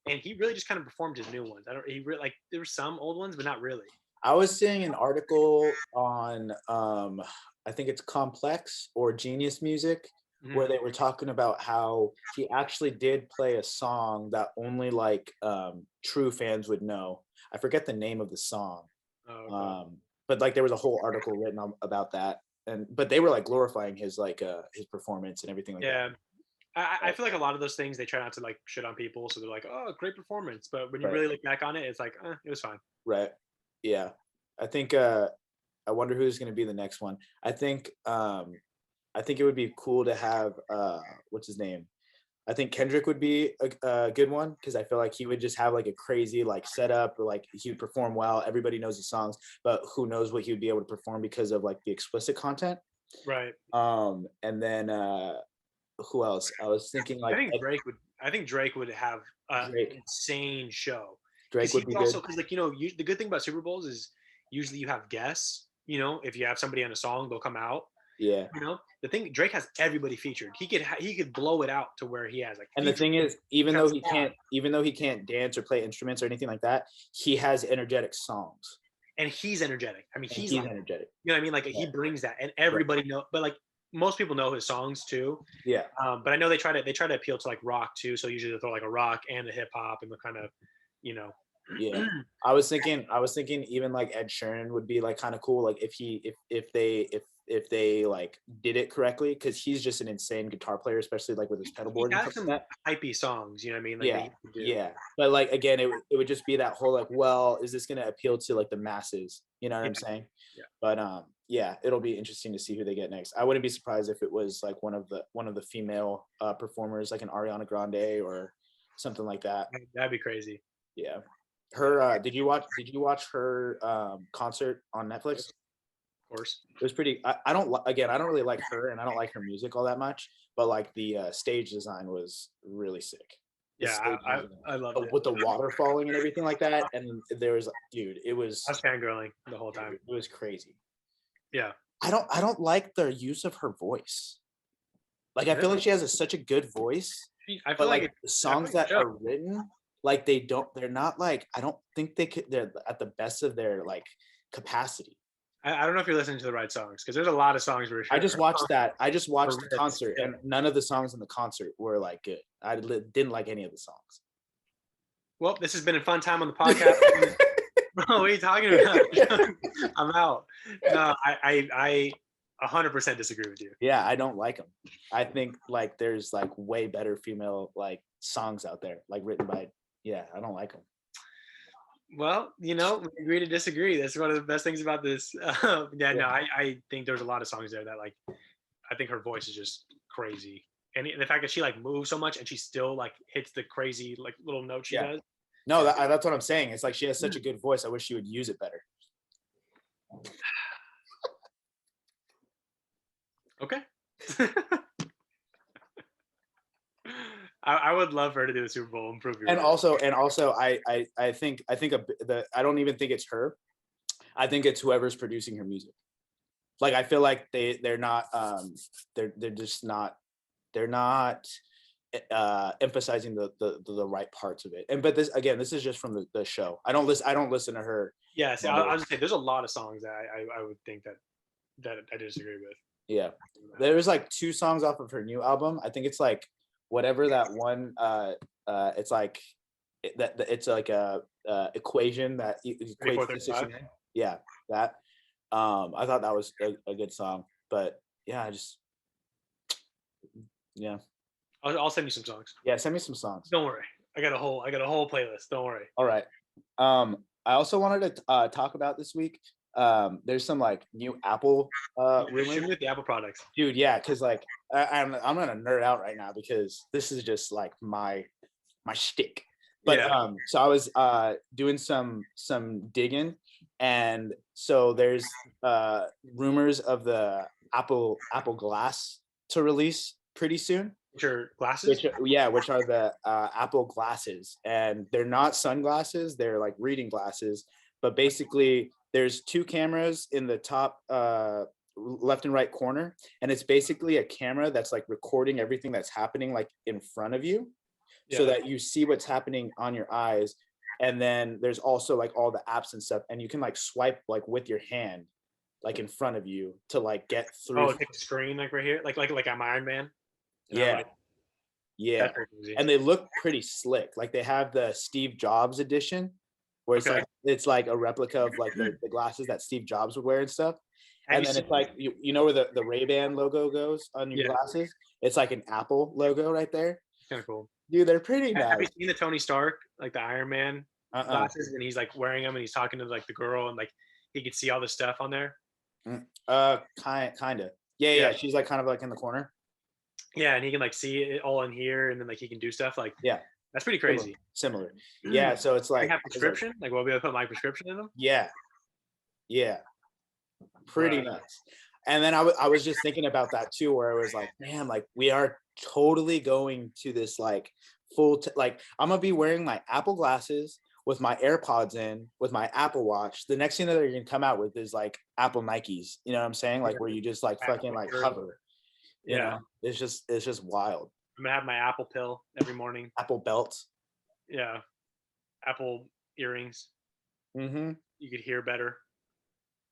And he really just kind of performed his new ones. There were some old ones, but not really. I was seeing an article on I think it's Complex or Genius Music, where they were talking about how he actually did play a song that only like true fans would know. I forget the name of the song. But like there was a whole article written about that. But they were like glorifying his his performance and everything like that. I feel like a lot of those things they try not to like shit on people, so they're like, oh, great performance. But when you really look back on it, it's like, it was fine. Right. Yeah. I think I wonder who's going to be the next one. I think it would be cool to have what's his name? I think Kendrick would be a good one, because I feel like he would just have like a crazy like setup, or like he would perform well. Everybody knows the songs, but who knows what he would be able to perform because of like the explicit content. Right. And then who else? I was thinking like I think Drake would have an insane show. Drake would be also, because like the good thing about Super Bowls is usually you have guests. If you have somebody on a song, they'll come out. Yeah. The thing, Drake has everybody featured. He could blow it out to where he has like. And the thing is, even though he can't dance or play instruments or anything like that, he has energetic songs. And he's energetic. I mean, he's energetic. You know what I mean? Like he brings that, and everybody know. But like most people know his songs too. Yeah. But I know they try to appeal to like rock too. So usually they throw like a rock and a hip hop and the kind of, Yeah. I was thinking even like Ed Sheeran would be like kind of cool. Like if they like did it correctly, because he's just an insane guitar player, especially like with his pedal board. He has some hypey songs, you know what I mean? Like yeah. But like again, it would just be that whole like, well, is this going to appeal to like the masses? You know what I'm saying? Yeah. But yeah, it'll be interesting to see who they get next. I wouldn't be surprised if it was like one of the female performers, like an Ariana Grande or something like that. That'd be crazy. Yeah. Her did you watch her concert on Netflix? Of course. It was pretty. I don't really like her, and I don't like her music all that much, but like the stage design was really sick. Yeah, I love it. With the water falling and everything like that. And there was, dude, it was. I was fangirling the whole time. It was crazy. Yeah. I don't like the use of her voice. Like I feel like she has such a good voice. I feel like the songs that are written, like they're not like, I don't think they're at the best of their like capacity. I don't know if you're listening to the right songs, because there's a lot of songs where I just watched the concert, and none of the songs in the concert were like good. I didn't like any of the songs. Well, this has been a fun time on the podcast. Bro, what are you talking about? I'm out. No, I 100% disagree with you. Yeah, I don't like them. I think like there's like way better female like songs out there, like written by. Yeah, I don't like them. Well, we agree to disagree. That's one of the best things about this. No, I think there's a lot of songs there that like, I think her voice is just crazy. And the fact that she like moves so much and she still like hits the crazy like little note she does. No, that's what I'm saying. It's like she has such a good voice. I wish she would use it better. Okay. I would love her to do the Super Bowl and prove your. And also, I think I don't even think it's her. I think it's whoever's producing her music. Like I feel like they're not emphasizing the right parts of it. But this is just from the show. I don't listen to her. Yeah, see, I'll just say there's a lot of songs that I would think that I disagree with. Yeah, there was like 2 songs off of her new album. I think it's like whatever that one. It's like it's like a equation that equates the 69. Yeah, that. I thought that was a good song, but yeah, I'll send you some songs. Yeah, send me some songs. Don't worry. I got a whole playlist. Don't worry. All right. I also wanted to talk about this week. There's some like new Apple rumors. Shoot me with the Apple products. Dude, yeah, because like I'm gonna nerd out right now because this is just like my shtick. But Yeah. so I was doing some digging, and so there's rumors of the Apple Glass to release pretty soon. Which are glasses? Which are the Apple glasses, and they're not sunglasses, they're like reading glasses. But basically there's two cameras in the top left and right corner, and it's basically a camera that's like recording everything that's happening like in front of you, so that you see what's happening on your eyes. And then there's also like all the apps and stuff, and you can like swipe like with your hand like in front of you to like get through. Oh, take the screen like right here, like I'm Iron Man. Yeah. Yeah. And they look pretty slick. Like they have the Steve Jobs edition, where it's like a replica of like the glasses that Steve Jobs would wear and stuff. And then it's like you know where the Ray-Ban logo goes on your glasses? It's like an Apple logo right there. Kind of cool. Dude, they're pretty nice. Have you seen the Tony Stark, like the Iron Man glasses, and he's like wearing them and he's talking to like the girl, and like he could see all the stuff on there? Kind of. Yeah. She's like kind of like in the corner. Yeah, and he can like see it all in here, and then like he can do stuff like that's pretty crazy. Similar. Yeah, so it's like have prescription. Like we'll be able to put my prescription in them. Yeah. Pretty nuts. And then I was just thinking about that too, where I was like, man, like we are totally going to this like full like I'm gonna be wearing my Apple glasses with my AirPods in, with my Apple Watch. The next thing that they're gonna come out with is like Apple Nikes. You know what I'm saying? Like where you just like fucking like hover. You know, it's just wild. I'm gonna have my Apple pill every morning. Apple belts. Yeah. Apple earrings. Mm-hmm. You could hear better.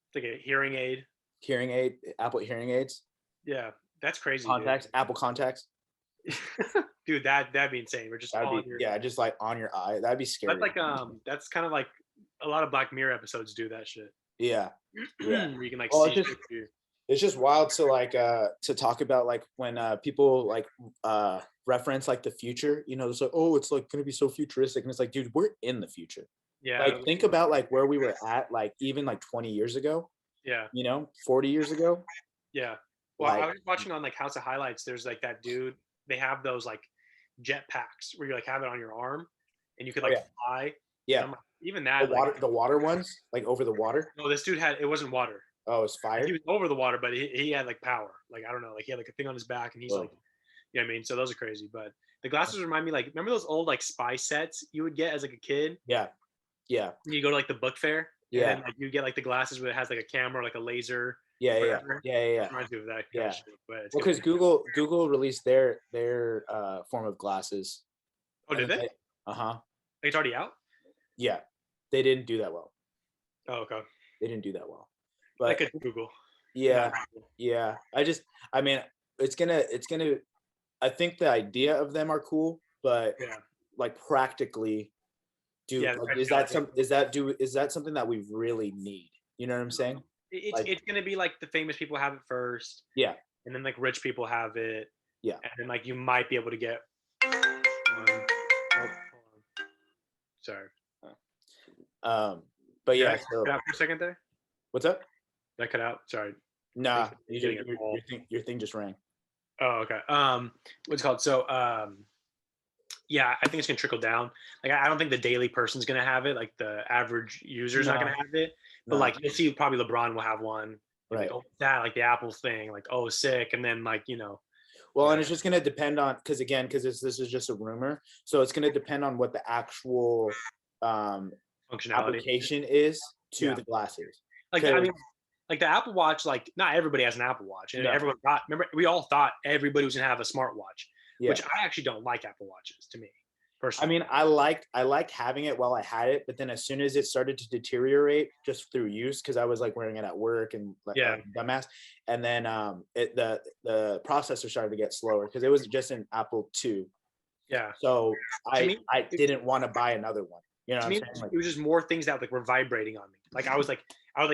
It's like a hearing aid. Apple hearing aids. Yeah, that's crazy. Contacts, dude. Apple contacts. Dude, that'd be insane. We're just just like on your eye. That'd be scary. That's like that's kind of like a lot of Black Mirror episodes do that shit. Yeah. Where you can like see it's just wild to like to talk about like when people like reference like the future, you know, it's like, oh, it's like gonna be so futuristic, and it's like, dude, we're in the future. Yeah, like think about like where we were at like even like 20 years ago. Yeah, you know, 40 years ago. Yeah, well, I was watching on like House of Highlights, there's like that dude, they have those like jet packs where you like have it on your arm and you could like fly. Yeah, like, even that the water ones, like over the water. No, this dude it wasn't water. Oh, it's fire. He was over the water, but he had like power. Like I don't know, like he had like a thing on his back, and he's like, you know what I mean? So those are crazy. But the glasses remind me, like, remember those old like spy sets you would get as like a kid? Yeah. You go to like the book fair. Yeah. And like you get like the glasses where it has like a camera, like a laser. Yeah. Reminds me of that. Yeah. Shit, but because Google released their form of glasses. Oh, did they? Like it's already out. Yeah, they didn't do that well. Oh, okay. They didn't do that well. But I could Google. Yeah. I mean, it's gonna. I think the idea of them are cool, but like practically, is that something that we really need? You know what I'm saying? It's gonna be like the famous people have it first. Yeah. And then like rich people have it. Yeah. And then like you might be able to get. Sorry. But yeah. So, cut out for a second there. What's up? Did I cut out? Sorry. Nah, your thing just rang. Oh, okay. What's it called? So, yeah, I think it's gonna trickle down. Like, I don't think the daily person's gonna have it. Like, the average user's not gonna have it. But like, you'll see, probably LeBron will have one. Right. Like, like the Apple thing. Like, oh, sick, and then like Well, and it's just gonna depend on because this is just a rumor, so it's gonna depend on what the actual functionality application is to the glasses. Like, I mean, like the Apple Watch, like not everybody has an Apple Watch, and everyone thought. Remember, we all thought everybody was gonna have a smartwatch, which I actually don't like Apple Watches. To me, personally, I mean, I liked having it while I had it, but then as soon as it started to deteriorate just through use, because I was like wearing it at work and like dumbass, and then the processor started to get slower because it was just an Apple II. Yeah. So I didn't want to buy another one. You know, what I'm saying? Like, it was just more things that like were vibrating on me. Like I would like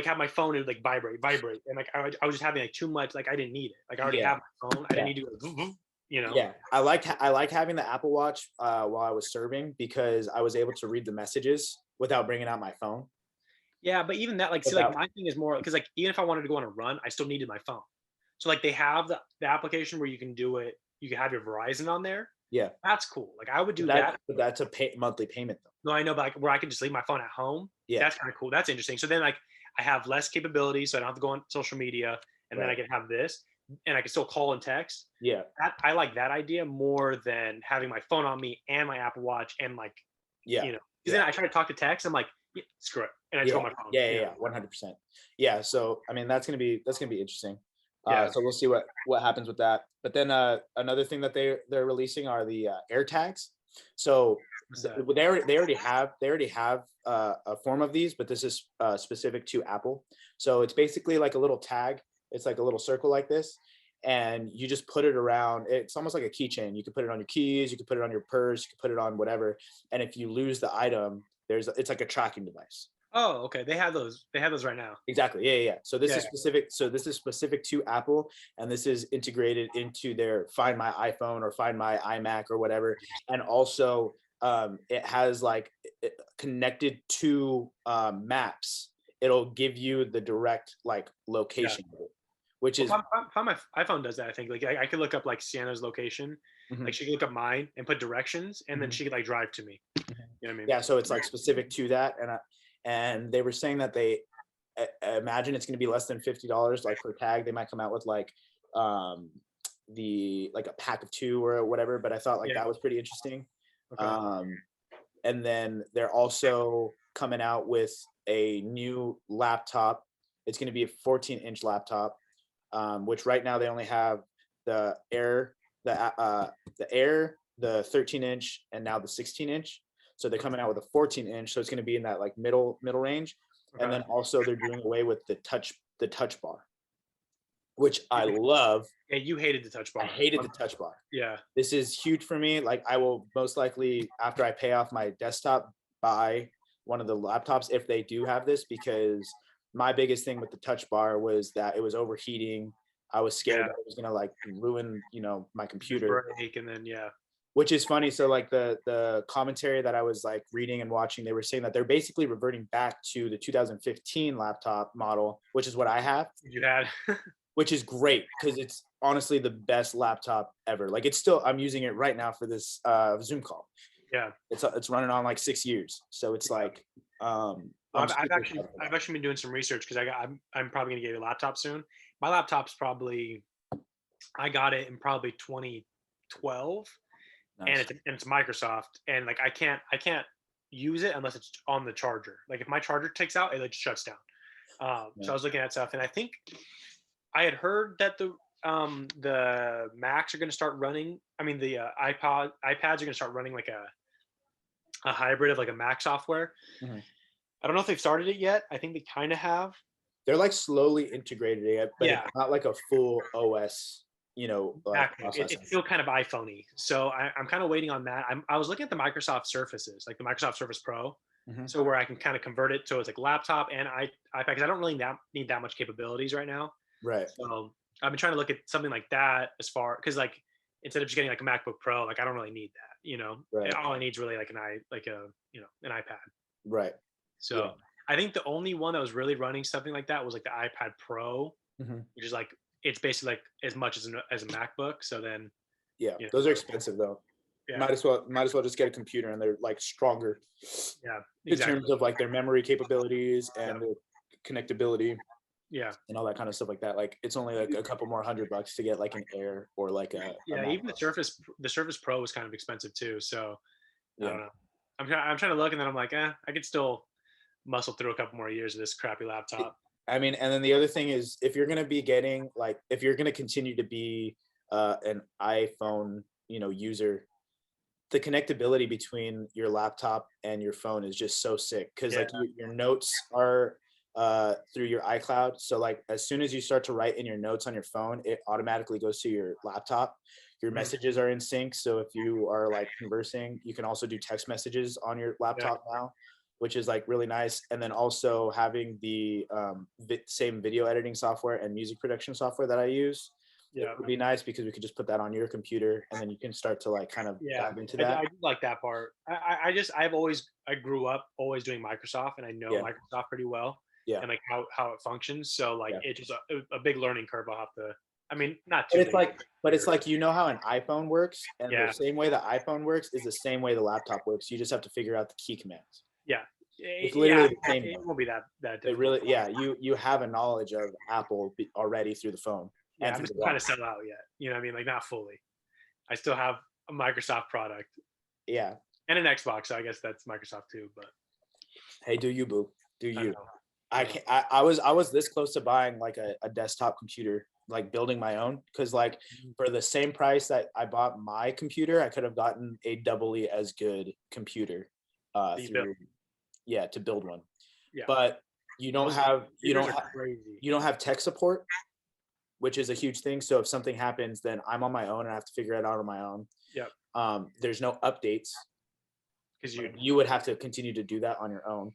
have my phone and like vibrate, and like I was just having like too much. Like I didn't need it. Like I already have my phone. I didn't need to go. You you know. Yeah, I like having the Apple Watch while I was serving because I was able to read the messages without bringing out my phone. Yeah, but even that, like, see, like Without my thing is more because like even if I wanted to go on a run, I still needed my phone. So like they have the application where you can do it. You can have your Verizon on there. yeah, That's cool. Like I would but do that. that's a monthly payment though. No, I know, but like where I could just leave my phone at home. Yeah, That's kind of cool. That's interesting. So then like I have less capability, so I don't have to go on social media, and then I right. can have this, and I can still call and text. Yeah, I like that idea more than having my phone on me and my Apple Watch and like yeah, you know. Because yeah. then I try to talk to text. I'm like, yeah, screw it, and I just Yeah, go on my phone. yeah, you yeah, know? yeah, 100%. Yeah, so I mean that's gonna be interesting. Yeah. So we'll see what happens with that. But then another thing that they're releasing are the air tags. So What's that? they already have a form of these, but this is specific to Apple. So it's basically like a little tag. It's like a little circle like this, and you just put it around. It's almost like a keychain. You can put it on your keys, you can put it on your purse, you can put it on whatever. And if you lose the item, it's like a tracking device. Oh, okay. They have those. They have those right now. Exactly. Yeah, yeah, yeah. So this Yeah. is specific. So this is specific to Apple, and this is integrated into their Find My iPhone or Find My iMac or whatever. And also, it has like connected to maps. It'll give you the direct like location, which is Find My iPhone does that. I think like I could look up like Sienna's location. Mhm, Like she could look up mine and put directions, and then mhm, she could like drive to me. mhm. You know what I mean? Yeah. So it's like specific to that, and they were saying that they imagine it's going to be less than $50 like per tag. They might come out with like um the like a pack of two or whatever, but I thought like Yeah. that was pretty interesting. Okay. And then they're also coming out with a new laptop. It's going to be a 14-inch laptop, which right now they only have the Air, the 13-inch, and now the 16-inch. So they're coming out with a 14-inch, so it's going to be in that like middle range. And Okay. then also they're doing away with the touch bar, which I love. Yeah, you hated the touch bar. I hated the touch bar. Yeah. This is huge for me. Like I will most likely, after I pay off my desktop, buy one of the laptops if they do have this, because my biggest thing with the touch bar was that it was overheating. I was scared Yeah. that it was gonna like ruin, my computer, Break and then yeah. which is funny. So like the commentary that I was like reading and watching, they were saying that they're basically reverting back to the 2015 laptop model, which is what I have, You had. which is great because it's honestly the best laptop ever. Like it's still, I'm using it right now for this Zoom call. Yeah. It's running on like 6 years, so it's like I've actually been doing some research because I'm probably gonna get a laptop soon. My laptop's probably I got it in probably 2012, and it's Microsoft, and like I can't use it unless it's on the charger. Like if my charger takes out, it like shuts down. So I was looking at stuff, and I think I had heard that the Macs are going to start running. I mean, the iPads are going to start running like a hybrid of like a Mac software. Mhm. I don't know if they've started it yet. I think they kind of have. They're like slowly integrating it, but Yeah. it's not like a full OS, like Exactly. It's still kind of iPhone-y. So I'm kind of waiting on that. I was looking at the Microsoft Surfaces, like the Microsoft Surface Pro. Mhm. So where I can kind of convert it so it's like laptop and iPad, because I don't really need that much capabilities right now. Right. So I've been trying to look at something like that because like instead of just getting like a MacBook Pro, like I don't really need that. Right. All I need is really like an iPad. Right. So Yeah. I think the only one that was really running something like that was like the iPad Pro, Mhm. which is like it's basically like as much as a MacBook. So then Yeah, you know, those are expensive though. yeah, Might as well just get a computer, and they're like stronger yeah, in exactly. terms of like their memory capabilities and Yeah. the connectability Yeah, and all that kind of stuff like that. Like it's only like a couple more $100 to get like an Air or like a yeah. Even the MacBook. Surface Pro was kind of expensive too. So I Yeah. don't know. I'm trying to look, and then I'm like, I could still muscle through a couple more years of this crappy laptop. I mean, and then the other thing is, if you're gonna be getting like, if you're gonna continue to be an iPhone, user, the connectability between your laptop and your phone is just so sick, because like your notes are through your iCloud. So like as soon as you start to write in your notes on your phone, it automatically goes to your laptop. Your Mhm. messages are in sync. So if you are like conversing, you can also do text messages on your laptop now, which is like really nice. And then also having the same video editing software and music production software that I use, It would be nice because we could just put that on your computer and then you can start to like kind of dive into that. I do like that part. I grew up always doing Microsoft, and I know Microsoft pretty well. Yeah. And like how it functions. So like it's just a big learning curve. I'll have to. I mean, not But too. it's like you know how an iPhone works, and Yeah. the same way the iPhone works is the same way the laptop works. You just have to figure out the key commands. Yeah. It's literally the same. It won't be that It really, yeah. You have a knowledge of Apple already through the phone. Yeah, I'm just trying to sell out yet. You know what I mean? Like not fully. I still have a Microsoft product. Yeah. And an Xbox, so I guess that's Microsoft too. But hey, do you, boo? Do you? I was this close to buying like a desktop computer, like building my own, because like for the same price that I bought my computer, I could have gotten a doubly as good computer to build one. Yeah. But you don't have tech support, which is a huge thing. So if something happens, then I'm on my own and I have to figure it out on my own. Yeah. There's no updates because you would have to continue to do that on your own.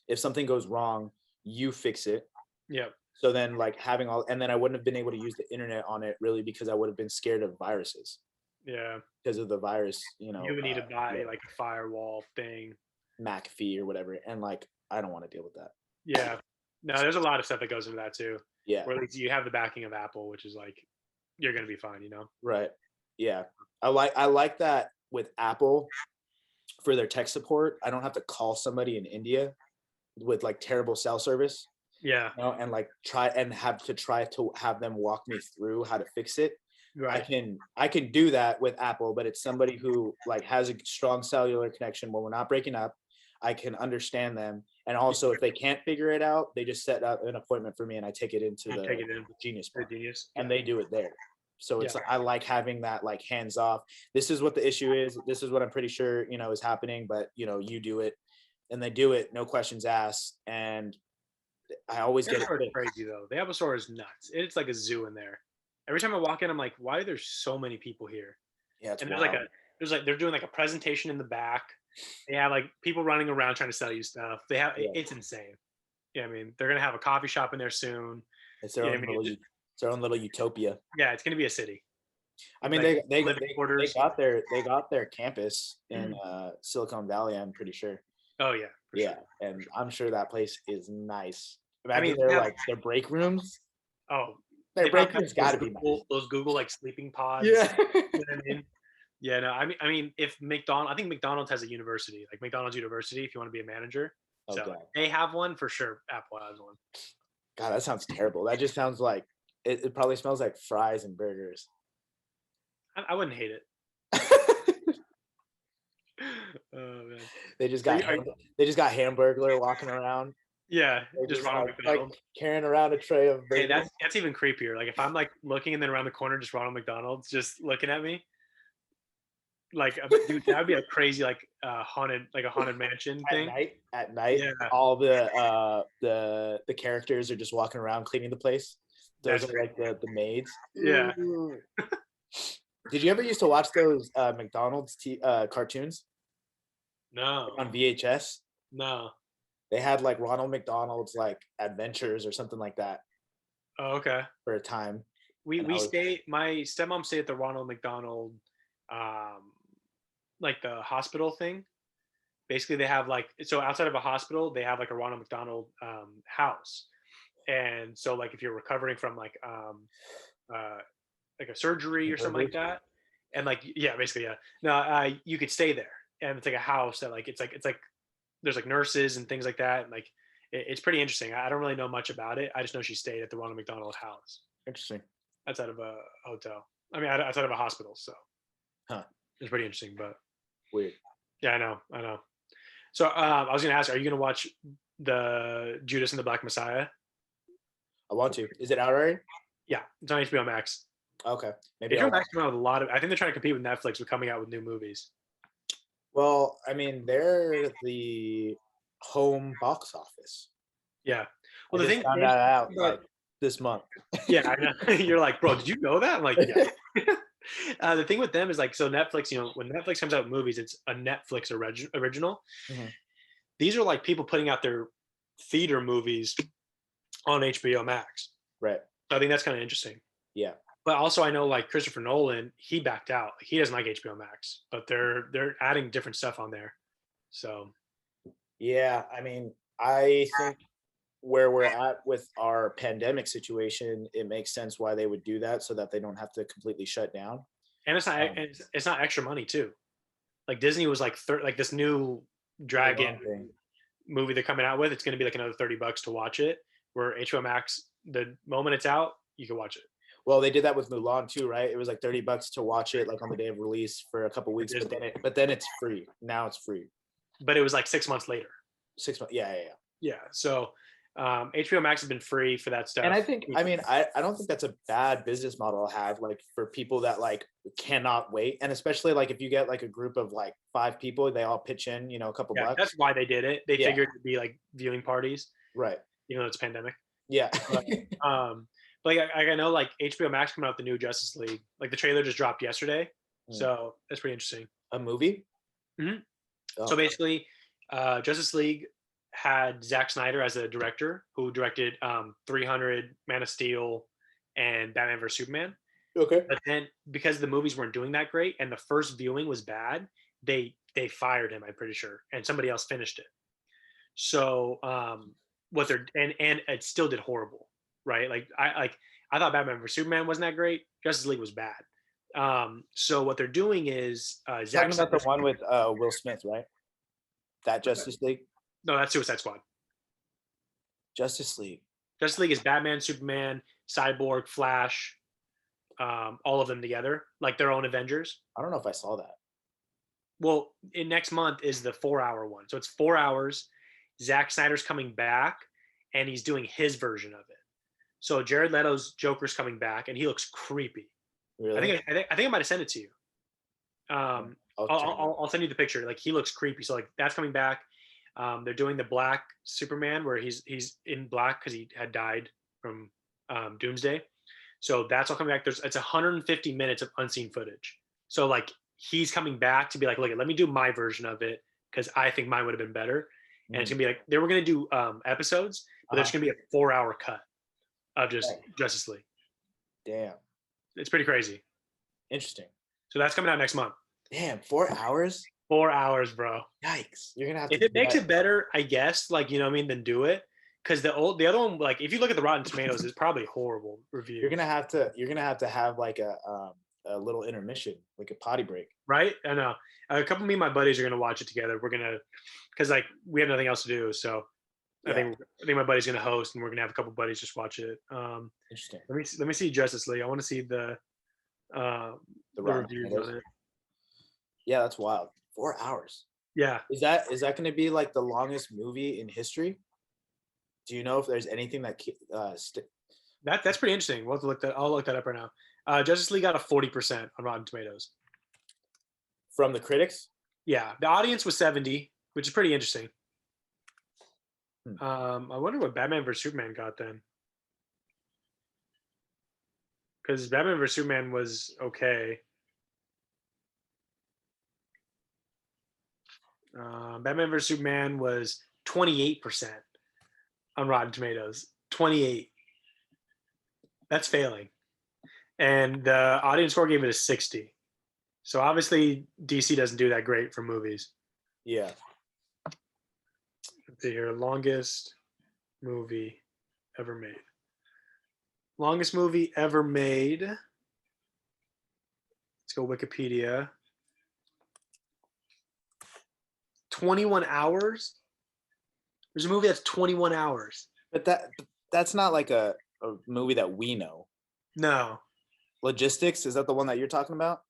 If something goes wrong, you fix it. Yeah. So then like and then I wouldn't have been able to use the internet on it really because I would have been scared of viruses. Yeah. Because of the virus, you know. You would need to buy like a firewall thing. McAfee or whatever. And like, I don't want to deal with that. Yeah. No, there's a lot of stuff that goes into that too. Yeah. Or at least you have the backing of Apple, which is like, you're going to be fine, you know? Right. Yeah. I like that with Apple for their tech support. I don't have to call somebody in India with like terrible cell service. Yeah. You know, and like try to have them walk me through how to fix it. Right. I can do that with Apple, but it's somebody who like has a strong cellular connection when we're not breaking up. I can understand them. And also if they can't figure it out, they just set up an appointment for me and I take it into the Genius Bar, and they do it there. So it's like, I like having that like hands off. This is what the issue is. This is what I'm pretty sure, you know, is happening, but you know, you do it and they do it. No questions asked. And I always get it crazy though. The Apple Store is nuts. It's like a zoo in there. Every time I walk in, I'm like, why are there so many people here? Yeah. And they're doing like a presentation in the back. They have like people running around trying to sell you stuff. It's insane. Yeah, I mean, they're gonna have a coffee shop in there soon. It's their own little utopia. Yeah, it's gonna be a city. I mean, like, they got their campus in Silicon Valley. I'm pretty sure. Oh yeah. Yeah, sure. And I'm sure that place is nice. Imagine their break rooms. Oh, their break rooms got to be nice. Those Google like sleeping pods. Yeah. You know what I mean? Yeah, no, I mean, I think McDonald's has a university, like McDonald's University, if you want to be a manager. Oh, so they have one for sure. Apple has one. God, that sounds terrible. That just sounds like it probably smells like fries and burgers. I wouldn't hate it. Oh man. They just got Hamburglar walking around. Yeah, just Ronald McDonald carrying around a tray of burgers. Hey, that's even creepier. Like if I'm like looking and then around the corner, just Ronald McDonald's just looking at me. Like, dude, that would be a crazy like haunted mansion thing. At night, yeah. All the characters are just walking around cleaning the place. Those are like the maids. Yeah. Did you ever used to watch those McDonald's cartoons? No. On VHS? No. They had like Ronald McDonald's like adventures or something like that. Oh, okay. For a time. My stepmom stayed at the Ronald McDonald like the hospital thing. Basically they have like, so outside of a hospital they have like a Ronald McDonald house, and so like if you're recovering from like a surgery or something like that, and like basically you could stay there, and it's like a house that like it's like there's like nurses and things like that, and like it's pretty interesting. I don't really know much about it. I just know she stayed at the Ronald McDonald house. Interesting. Outside of a hotel. I mean outside of a hospital, so it's pretty interesting, but weird. Yeah, I know. So I was gonna ask, are you gonna watch the Judas and the Black Messiah? I want to. Is it out already? Yeah, it's on HBO Max. Okay, maybe HBO Max came out with a lot of. I think they're trying to compete with Netflix with coming out with new movies. Well, I mean, they're the home box office. Yeah. Well, the thing found that out like this month. Yeah, I know. You're like, bro, did you know that? I'm like, yeah. The thing with them is like, so Netflix, you know, when Netflix comes out with movies, it's a Netflix original. Mm-hmm. These are like people putting out their theater movies on HBO Max. Right. So I think that's kind of interesting. Yeah. But also I know like Christopher Nolan, he backed out. He doesn't like HBO Max, but they're adding different stuff on there. So Yeah, I mean, I think where we're at with our pandemic situation, it makes sense why they would do that so that they don't have to completely shut down. and Um, it's not extra money too. Like Disney was like like this new Dragon Mulan thing. movie they're coming out with. It's going to be like another $30 to watch it. Where HBO Max, the moment it's out, you can watch it. Well, they did that with Mulan too, right? It was like $30 to watch it, like on the day of release for a couple weeks, but then it's free. Now it's free. But it was like 6 months later. 6 months. Yeah. Yeah. So HBO Max has been free for that stuff. And I think, I mean, I don't think that's a bad business model to have, like for people that like cannot wait, and especially like if you get like a group of like 5 people, they all pitch in, a couple bucks. That's why they did it. They figured it'd be like viewing parties, right? Even though it's a pandemic. Yeah. But like I know like HBO Max coming out with the new Justice League. Like the trailer just dropped yesterday, so that's pretty interesting. A movie. Mm-hmm. Oh. So basically, Justice League had Zack Snyder as a director who directed 300, Man of Steel, and Batman vs Superman. Okay. But then because the movies weren't doing that great and the first viewing was bad, they fired him, I'm pretty sure, and somebody else finished it. So what they're and it still did horrible, right? Like I thought Batman vs Superman wasn't that great. Justice League was bad. So what they're doing is Zack about the one with Will Smith, right? That Justice League. No, that's Suicide Squad. Justice League is Batman, Superman, Cyborg, Flash, all of them together, like their own Avengers. I don't know if I saw that. Well, in next month is the 4-hour one. So it's 4 hours. Zack Snyder's coming back and he's doing his version of it. So Jared Leto's Joker's coming back and he looks creepy. Really? I think I might have sent it to you. I'll send you the picture. Like he looks creepy. So like that's coming back. They're doing the Black Superman where he's in black because he had died from Doomsday. So that's all coming back. It's 150 minutes of unseen footage. So like he's coming back to be like, look, let me do my version of it because I think mine would have been better. And it's gonna be like they were gonna do episodes, but there's gonna be a 4-hour cut of just Justice League. Damn, it's pretty crazy. Interesting. So that's coming out next month. Damn, 4 hours. 4 hours, bro. Yikes! You're gonna have to. If it makes it better, I guess, like what I mean, then do it. Because the other one, like if you look at the Rotten Tomatoes, it's probably horrible review. You're gonna have to have like a little intermission, like a potty break. Right? I know. A couple of me and my buddies are gonna watch it together. We're gonna, because like we have nothing else to do, so I think my buddy's gonna host, and we're gonna have a couple buddies just watch it. Interesting. Let me see Justice League. I want to see the reviews on it. Yeah, that's wild. 4 hours. Yeah. Is that going to be like the longest movie in history? Do you know if there's anything that that's pretty interesting. We'll have to look that. I'll look that up right now. Justice League got a 40% on Rotten Tomatoes. From the critics? Yeah, the audience was 70, which is pretty interesting. I wonder what Batman vs Superman got then, because Batman vs Superman was okay. Batman vs Superman was 28% on Rotten Tomatoes. 28. That's failing. And the audience score gave it a 60. So obviously DC doesn't do that great for movies. Yeah. Let's see here. Longest movie ever made. Longest movie ever made. Let's go Wikipedia. 21 hours. There's a movie that's 21 hours. But that's not like a movie that we know. No. Logistics, is that the one that you're talking about?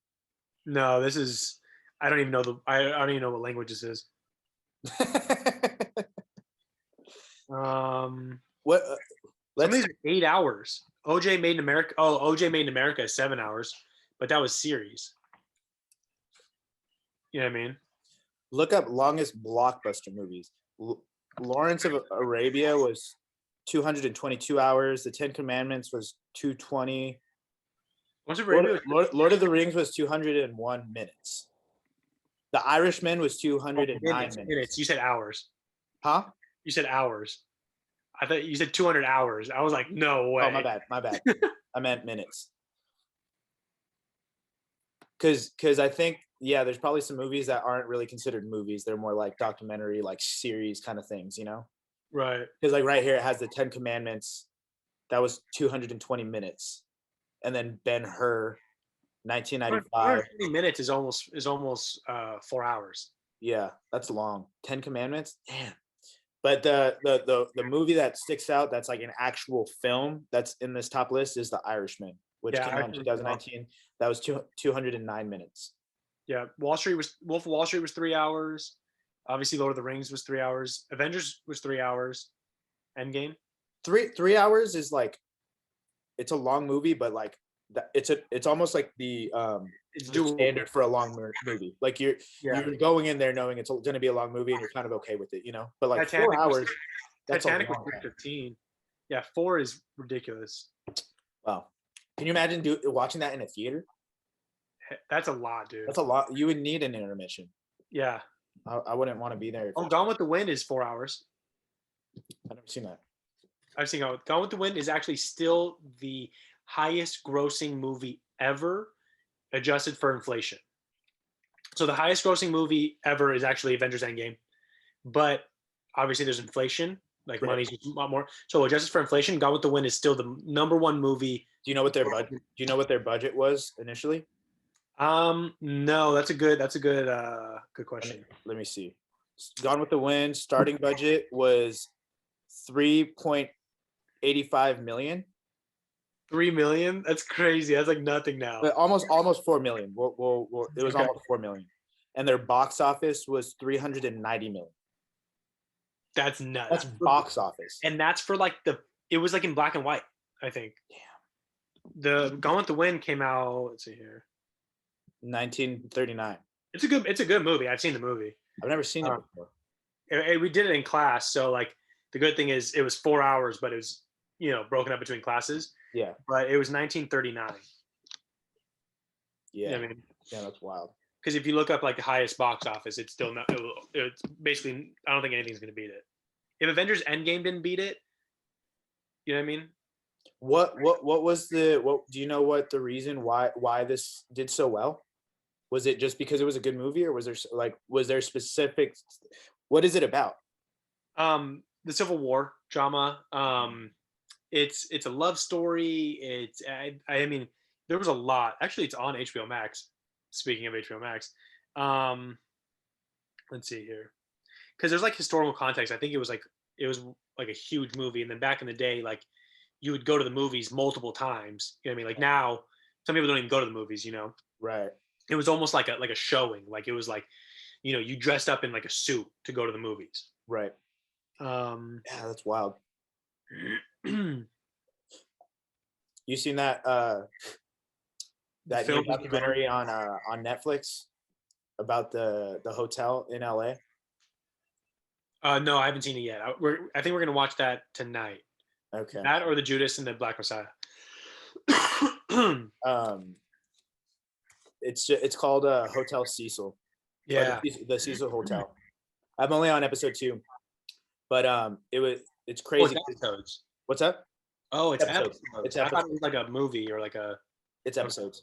No, this is, I don't even know I don't even know what language this is. What some of these are 8 hours. OJ Made in America. Oh, OJ Made in America is 7 hours, but that was series. You know what I mean? Look up longest blockbuster movies. Lawrence of Arabia was 222 hours. The 10 Commandments was 220. Lord of the Rings was 201 minutes. The Irishman was 209 minutes. You said hours. Huh? You said hours. I thought you said 200 hours. I was like, no way. Oh, my bad. I meant minutes. because I think there's probably some movies that aren't really considered movies. They're more like documentary, like series kind of things, you know? Right. Because like right here it has the 10 Commandments. That was 220 minutes, and then Ben-Hur, 1995. 120 minutes is almost 4 hours. Yeah, that's long. 10 Commandments, damn. But the movie that sticks out that's like an actual film that's in this top list is The Irishman, which came out in 2019. That was 209 minutes. Yeah, Wolf of Wall Street was 3 hours. Obviously, Lord of the Rings was 3 hours. Avengers was 3 hours. Endgame. 3 hours is like, it's a long movie, but like it's almost like the It's the doable. standard for a long movie. Like you're going in there knowing it's going to be a long movie and you're kind of okay with it, you know. But like Titanic 4 hours, that's Titanic a was long time. 3:15. Yeah, 4 is ridiculous. Wow, can you imagine watching that in a theater? That's a lot, dude. That's a lot. You would need an intermission. Yeah. I wouldn't want to be there. Oh, Gone with the Wind is 4 hours. I've never seen that. I've seen Gone with the Wind is actually still the highest grossing movie ever, adjusted for inflation. So the highest grossing movie ever is actually Avengers Endgame, but obviously there's inflation, like money's a lot more. So adjusted for inflation, Gone with the Wind is still the number one movie. Do you know what their budget? Do you know what their budget was initially? No, that's a good question. Let me see. Gone with the Wind starting budget was 3.85 million. 3 million? That's crazy. That's like nothing now. But almost 4 million. It was almost 4 million, and their box office was 390 million. That's nuts. That's box office, and that's for like it was like in black and white, I think. Damn. The Gone with the Wind came out. Let's see here. 1939. It's a good movie. I've seen the movie. I've never seen it before. We did it in class, so like the good thing is it was 4 hours, but it was broken up between classes. Yeah. But it was 1939. Yeah. I mean, yeah, that's wild. Because if you look up like the highest box office, it's still not. It's basically, I don't think anything's going to beat it. If Avengers Endgame didn't beat it, you know what I mean? What was do you know what the reason why this did so well? Was it just because it was a good movie, or was there specific? What is it about? The Civil War drama. It's a love story. It's I mean, there was a lot. Actually, it's on HBO Max. Speaking of HBO Max, let's see here, because there's like historical context. I think it was like a huge movie, and then back in the day, like you would go to the movies multiple times. You know what I mean? Like now, some people don't even go to the movies. Right. It was almost like a showing. Like it was like, you dressed up in like a suit to go to the movies. Right. Yeah, that's wild. You seen that new documentary on Netflix about the hotel in LA? No, I haven't seen it yet. I think we're gonna watch that tonight. Okay. That or the Judas and the Black Messiah. It's called Hotel Cecil. Yeah. The Cecil Hotel. I'm only on episode 2, but it's crazy. Oh, it's episodes. What's up? Oh, it's episodes. It's I episodes. thought it was like a movie or like a. It's episodes.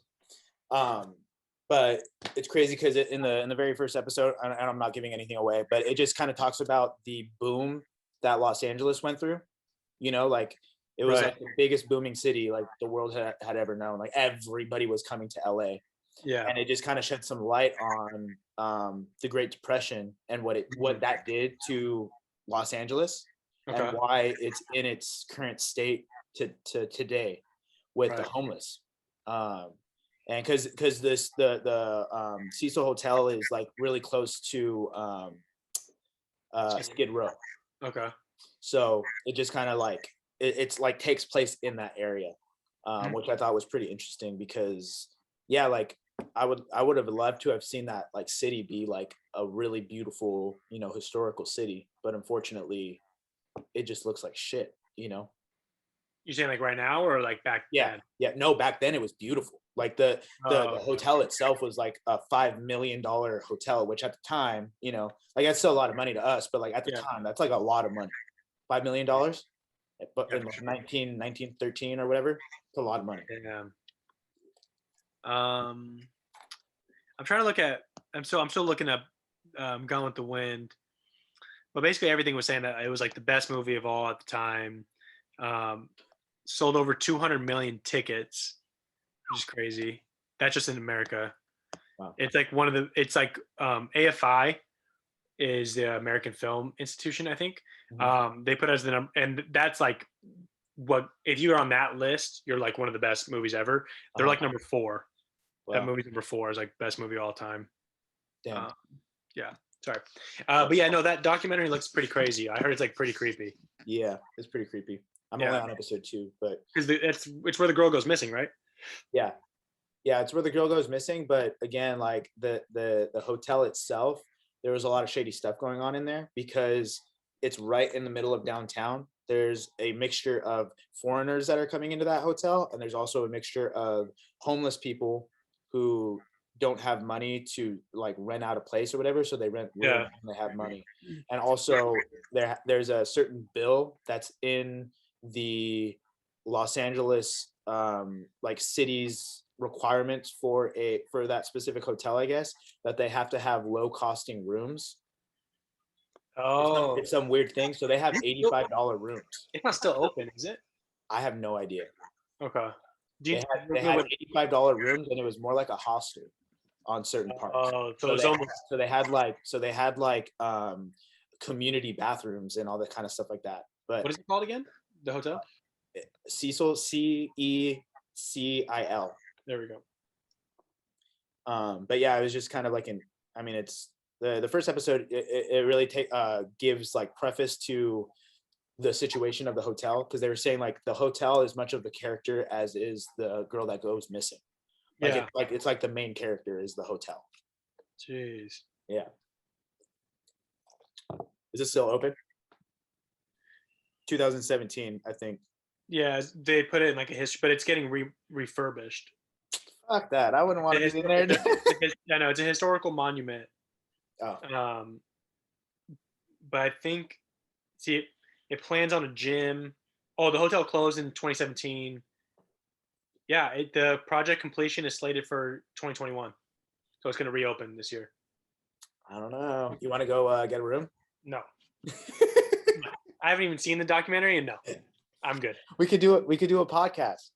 But it's crazy because in the very first episode, and I'm not giving anything away, but it just kind of talks about the boom that Los Angeles went through. Like it was like the biggest booming city like the world had ever known. Like everybody was coming to LA. Yeah. And it just kind of shed some light on the Great Depression and what that did to Los Angeles, and why it's in its current state to today with the homeless. And because the Cecil Hotel is like really close to Skid Row. Okay. So it just kind of like it's like takes place in that area, which I thought was pretty interesting because like I would have loved to have seen that like city be like a really beautiful historical city, but unfortunately it just looks like shit. You're saying like right now or like back then? Yeah, no, back then it was beautiful. Like the hotel itself was like a $5 million hotel, which at the time, like that's still a lot of money to us, but like at the time, that's like a lot of money. $5 million, but in like 1913 or whatever, it's a lot of money. Yeah. I'm trying to look at. I'm still looking up Gone with the Wind. But basically, everything was saying that it was like the best movie of all at the time. Um, Sold over 200 million tickets, which is crazy. That's just in America. Wow. It's like one of the. It's like AFI is the American Film Institution, I think. They put as the number, and that's like what if you're on that list, you're like one of the best movies ever. They're like number 4. Wow. That movie's number 4 is like best movie of all time. Damn. Yeah, sorry, but yeah, no, that documentary looks pretty crazy. I heard it's like pretty creepy. Yeah, it's pretty creepy. I'm only on episode 2, but because it's where the girl goes missing, right? Yeah, it's where the girl goes missing. But again, like the hotel itself, there was a lot of shady stuff going on in there because it's right in the middle of downtown. There's a mixture of foreigners that are coming into that hotel, and there's also a mixture of homeless people who don't have money to like rent out a place or whatever, so they rent rooms when they have money. And also there's a certain bill that's in the Los Angeles like city's requirements for that specific hotel, I guess, that they have to have low costing rooms. It's some weird thing. So they have $85 rooms. It's not still open, is it? I have no idea. Okay. They had $85 rooms, and it was more like a hostel on certain parts. Oh, so they had like community bathrooms and all that kind of stuff like that. But what is it called again? The hotel? Cecil, Cecil. There we go. But yeah, it was just kind of like it's the first episode. It really gives like preface to the situation of the hotel, because they were saying like the hotel is much of the character as is the girl that goes missing. Like it's like the main character is the hotel. Jeez. Yeah. Is it still open? 2017, I think. Yeah, they put it in like a history, but it's getting refurbished. Fuck that! I wouldn't want to be in there. I know it's a historical monument. Oh. But I think, it plans on a gym. Oh, the hotel closed in 2017. Yeah, the project completion is slated for 2021, so it's going to reopen this year. I don't know. You want to go get a room? No. I haven't even seen the documentary, and no, I'm good. We could do it. We could do a podcast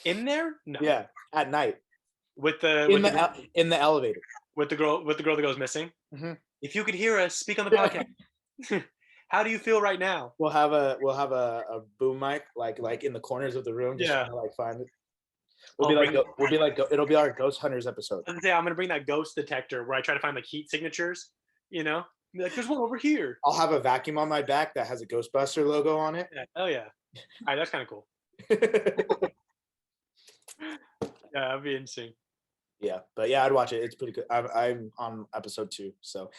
in there. No. Yeah, at night with in the elevator with the girl that goes missing. Mm-hmm. If you could hear us speak on the podcast, how do you feel right now? We'll have a boom mic like in the corners of the room. Just trying to like find it. It'll be our Ghost Hunters episode. I'm gonna bring that ghost detector where I try to find like heat signatures. You know, be like, there's one over here. I'll have a vacuum on my back that has a Ghostbuster logo on it. Yeah. Oh yeah. All right, that's kind of cool. Yeah, that'd be interesting. Yeah, but yeah, I'd watch it. It's pretty good. I'm on episode 2, so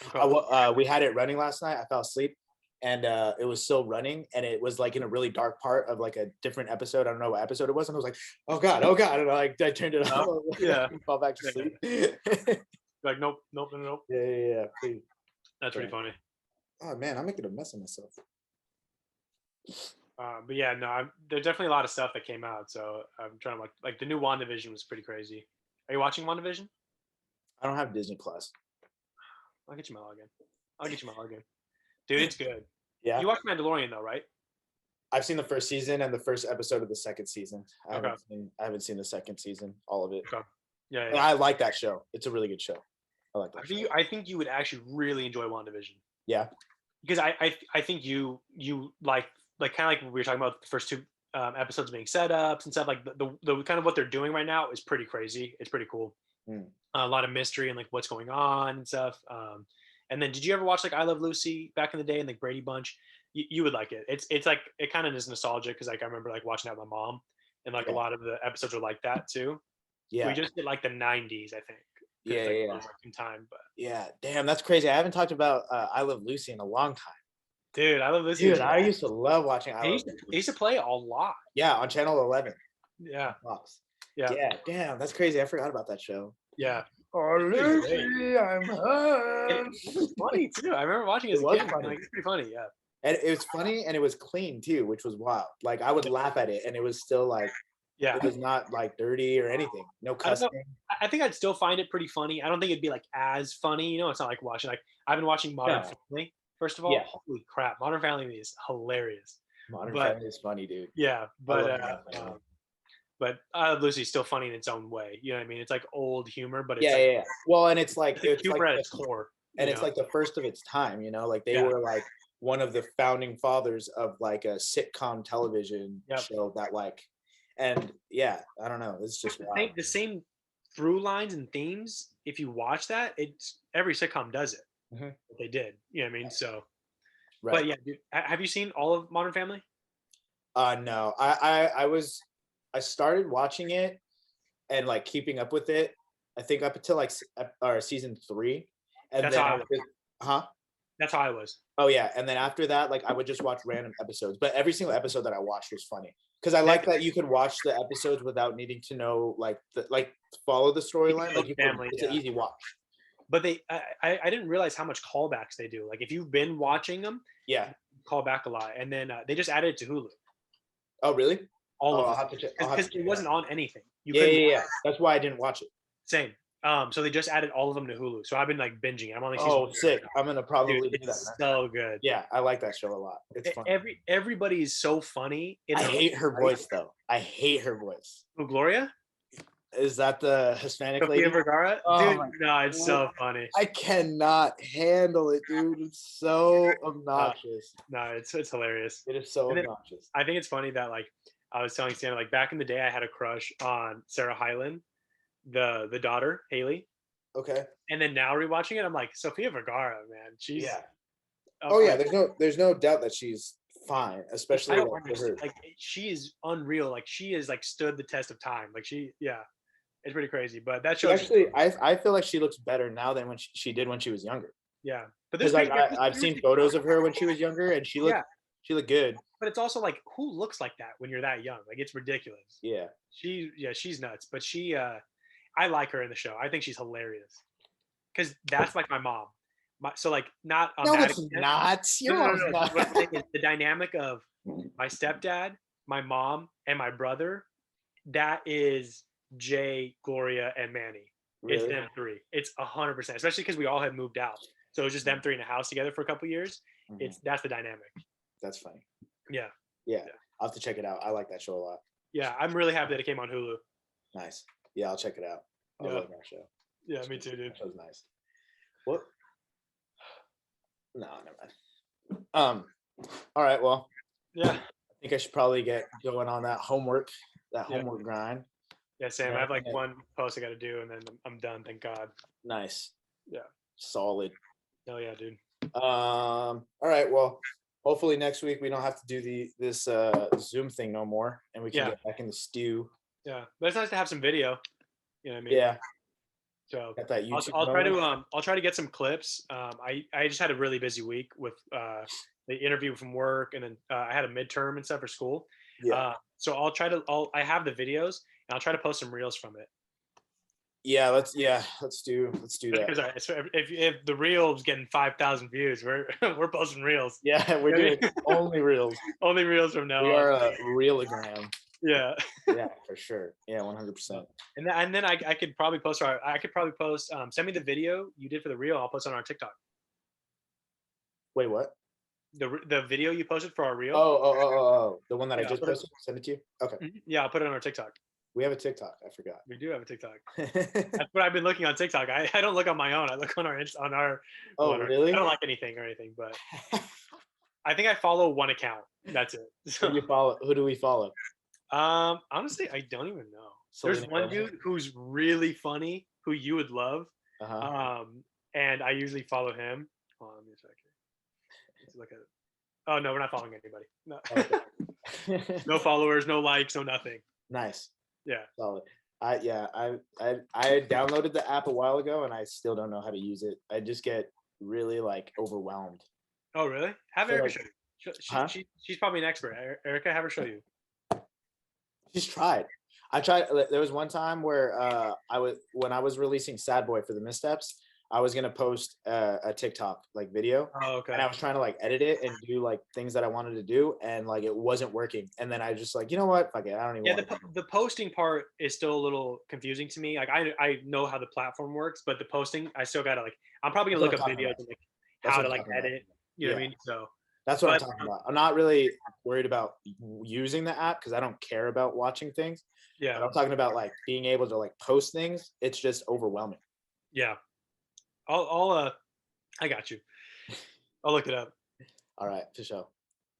we had it running last night. I fell asleep, and it was still running, and it was like in a really dark part of like a different episode. I don't know what episode it was, and I was like, oh god, and I turned it off. Yeah, fall back to sleep. Like nope. Yeah. Please. That's pretty funny. Oh man, I'm making a mess of myself. But yeah, no, there's definitely a lot of stuff that came out. So I'm trying to like the new WandaVision was pretty crazy. Are you watching WandaVision? I don't have Disney Plus. I'll get you my login. Dude, it's good. Yeah. You watched Mandalorian though, right? I've seen the first season and the first episode of the second season. I haven't seen the second season, all of it. Okay. Yeah. And I like that show. It's a really good show. I like that. I think you would actually really enjoy WandaVision. Yeah. Because I think you like kind of like we were talking about the first 2 episodes being setups and stuff, like the kind of what they're doing right now is pretty crazy. It's pretty cool. A lot of mystery and like what's going on and stuff. And then did you ever watch like I Love Lucy back in the day and like Brady Bunch? You would like it. It's like it kind of is nostalgic because like I remember like watching that with my mom, and like a lot of the episodes are like that too. Yeah. We just did like the 90s, I think. Yeah. In time, but yeah, damn, that's crazy. I haven't talked about I Love Lucy in a long time. Dude, I Love Lucy. Dude, I used to love watching I used to play a lot. Yeah, on Channel 11. Yeah. Yeah, damn, that's crazy. I forgot about that show. Yeah. Oh, Lucy, I'm home. It was funny too. I remember watching it as a kid. Like, it's pretty funny, yeah. And it was funny and it was clean too, which was wild. Like I would laugh at it and it was still like Yeah. It was not like dirty or anything. No I don't know. cussing. I think I'd still find it pretty funny. I don't think it'd be like as funny. It's not like watching like I've been watching Modern No. Family. First of all, Yeah. holy crap, Modern Family is hilarious. Modern But Family is funny, dude. yeah, I love but Modern Family. but I Love Lucy's still funny in its own way. You know what I mean? It's like old humor, but it's Yeah, like yeah, yeah. Well, and it's like it's humor at its core. and it's like the first of its time, like they Yeah. were like one of the founding fathers of like a sitcom television Yep. show that like, and yeah, I don't know, it's just wild. the same through lines and themes. If you watch that, it's every sitcom does it. Mhm. They did. You know what I mean? So, Right. but yeah, dude, have you seen all of Modern Family? No, I started watching it and like keeping up with it. I think up until like season 3, and That's then how That's how I was. Oh yeah, and then after that, like I would just watch random episodes, but every single episode that I watched was funny because I like that you could watch the episodes without needing to know follow the storyline. Like it's an easy watch. But I didn't realize how much callbacks they do. Like if you've been watching them, Yeah. call back a lot, and then they just added it to Hulu. Oh really? All I'll of have to it check. because it wasn't on anything. Yeah. That's why I didn't watch it. Same. So they just added all of them to Hulu. So I've been like binging it. I'm on like Oh, season sick! I'm gonna probably Dude, do that. it's so good. Yeah, I like that show a lot. It's fun. Everybody is so funny. I hate her voice though. I hate her voice. Who, Gloria? Is that the Hispanic lady? Sofia Vergara? Oh Dude, my no, it's so funny. I cannot handle it, dude. It's so obnoxious. No, it's hilarious. It is so obnoxious. I think it's funny that like I was telling Santa, like back in the day, I had a crush on Sarah Hyland, the daughter Haley. Okay. And then now rewatching it, I'm like Sofia Vergara, man. She's Oh yeah, there's no doubt that she's fine, especially for her. Like she is unreal. Like she is like stood the test of time. Like it's pretty crazy. But that shows Actually, I feel like she looks better now than when she did when she was younger. Yeah, but because like I've seen photos of her when she was younger, and she looked good. But it's also like, who looks like that when you're that young? Like it's ridiculous. Yeah. She's nuts. But I like her in the show. I think she's hilarious. Because that's like my mom. So like not no, it's not. Your mom's not. The dynamic of my stepdad, my mom, and my brother, that is Jay, Gloria, and Manny. Really? It's them 3. It's 100%. Especially because we all had moved out. So it was just them 3 in a house together for a couple years. Mm-hmm. That's the dynamic. That's funny. Yeah. I'll have to check it out. I like that show a lot. Yeah, I'm really happy that it came on Hulu. Nice. Yeah, I'll check it out. I love that show. Yeah, me too, dude. That show's nice. What? No, never mind. All right, well. Yeah. I think I should probably get going on that homework grind. Yeah, Sam, I have like one post I got to do, and then I'm done, thank God. Nice. Yeah. Solid. Oh yeah, dude. All right, well, hopefully next week we don't have to do this Zoom thing no more, and we can get back in the stew. Yeah, but it's nice to have some video. You know what I mean? Yeah. So got that YouTube I'll try to get some clips. I just had a really busy week with the interview from work, and then I had a midterm and stuff for school. Yeah. So I have the videos, and I'll try to post some reels from it. Yeah, let's do that. Because if the reel's getting 5,000 views, we're posting reels. Yeah, we're doing only reels. Only reels from now on. We are a reelagram. Yeah. Yeah, for sure. Yeah, 100%. And then I could probably post send me the video you did for the reel. I'll post it on our TikTok. Wait, what? The video you posted for our reel? Oh. The one that I just posted? Send it to you? Okay. Yeah, I'll put it on our TikTok. We have a TikTok. I forgot. We do have a TikTok. That's what I've been looking on TikTok. I don't look on my own. I look on our. Oh, really? I don't like anything, but I think I follow one account. That's it. So, Who do we follow? Honestly, I don't even know. There's one dude who's really funny who you would love. And I usually follow him. Hold on, let me check here. Let's look at it. Oh no, we're not following anybody. No. Okay. No followers, no likes, no nothing. Nice. Yeah. Solid. I downloaded the app a while ago and I still don't know how to use it. I just get really like overwhelmed. Oh really? Have Erica show you. She's probably an expert. Erica, have her show you. She's tried. I tried. There was one time where when I was releasing Sad Boy for the Missteps, I was gonna post a TikTok like video, Oh, okay. and I was trying to like edit it and do like things that I wanted to do, and like it wasn't working. And then I just like, you know what? Fuck it. I don't even. Yeah, want the posting part is still a little confusing to me. Like I know how the platform works, but the posting, I still gotta like. I'm probably gonna That's look what up I'm talking videos about. and like That's how what to I'm like talking about. edit. You know what I mean? So That's what I'm but, talking about. I'm not really worried about using the app because I don't care about watching things. But yeah, I'm talking about like being able to like post things. It's just overwhelming. yeah. I'll I got you. I'll look it up. All right, for sure.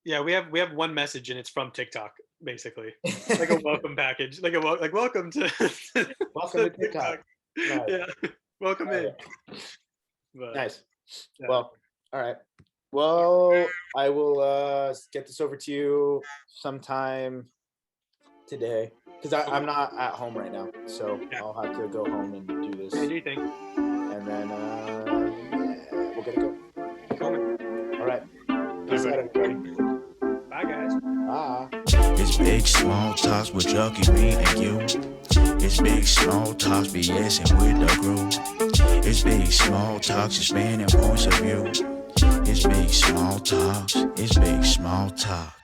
Yeah, we have one message and it's from TikTok, basically. Like a welcome package. Like welcome to Welcome to TikTok. Nice. Yeah. Welcome Oh, in. yeah. But, Nice. yeah. Well, all right. Well, I will get this over to you sometime today because I'm not at home right now, so Yeah. I'll have to go home and do this, Yeah, do you think? and then yeah, we'll get it going. Cool, man. All right. Peace out, everybody. Bye, guys. Bye. It's big small talks with Chucky, me and you. It's big small talks, BSing with the group. It's big small talks, expanding points of view. It's big small talks, it's big small talk.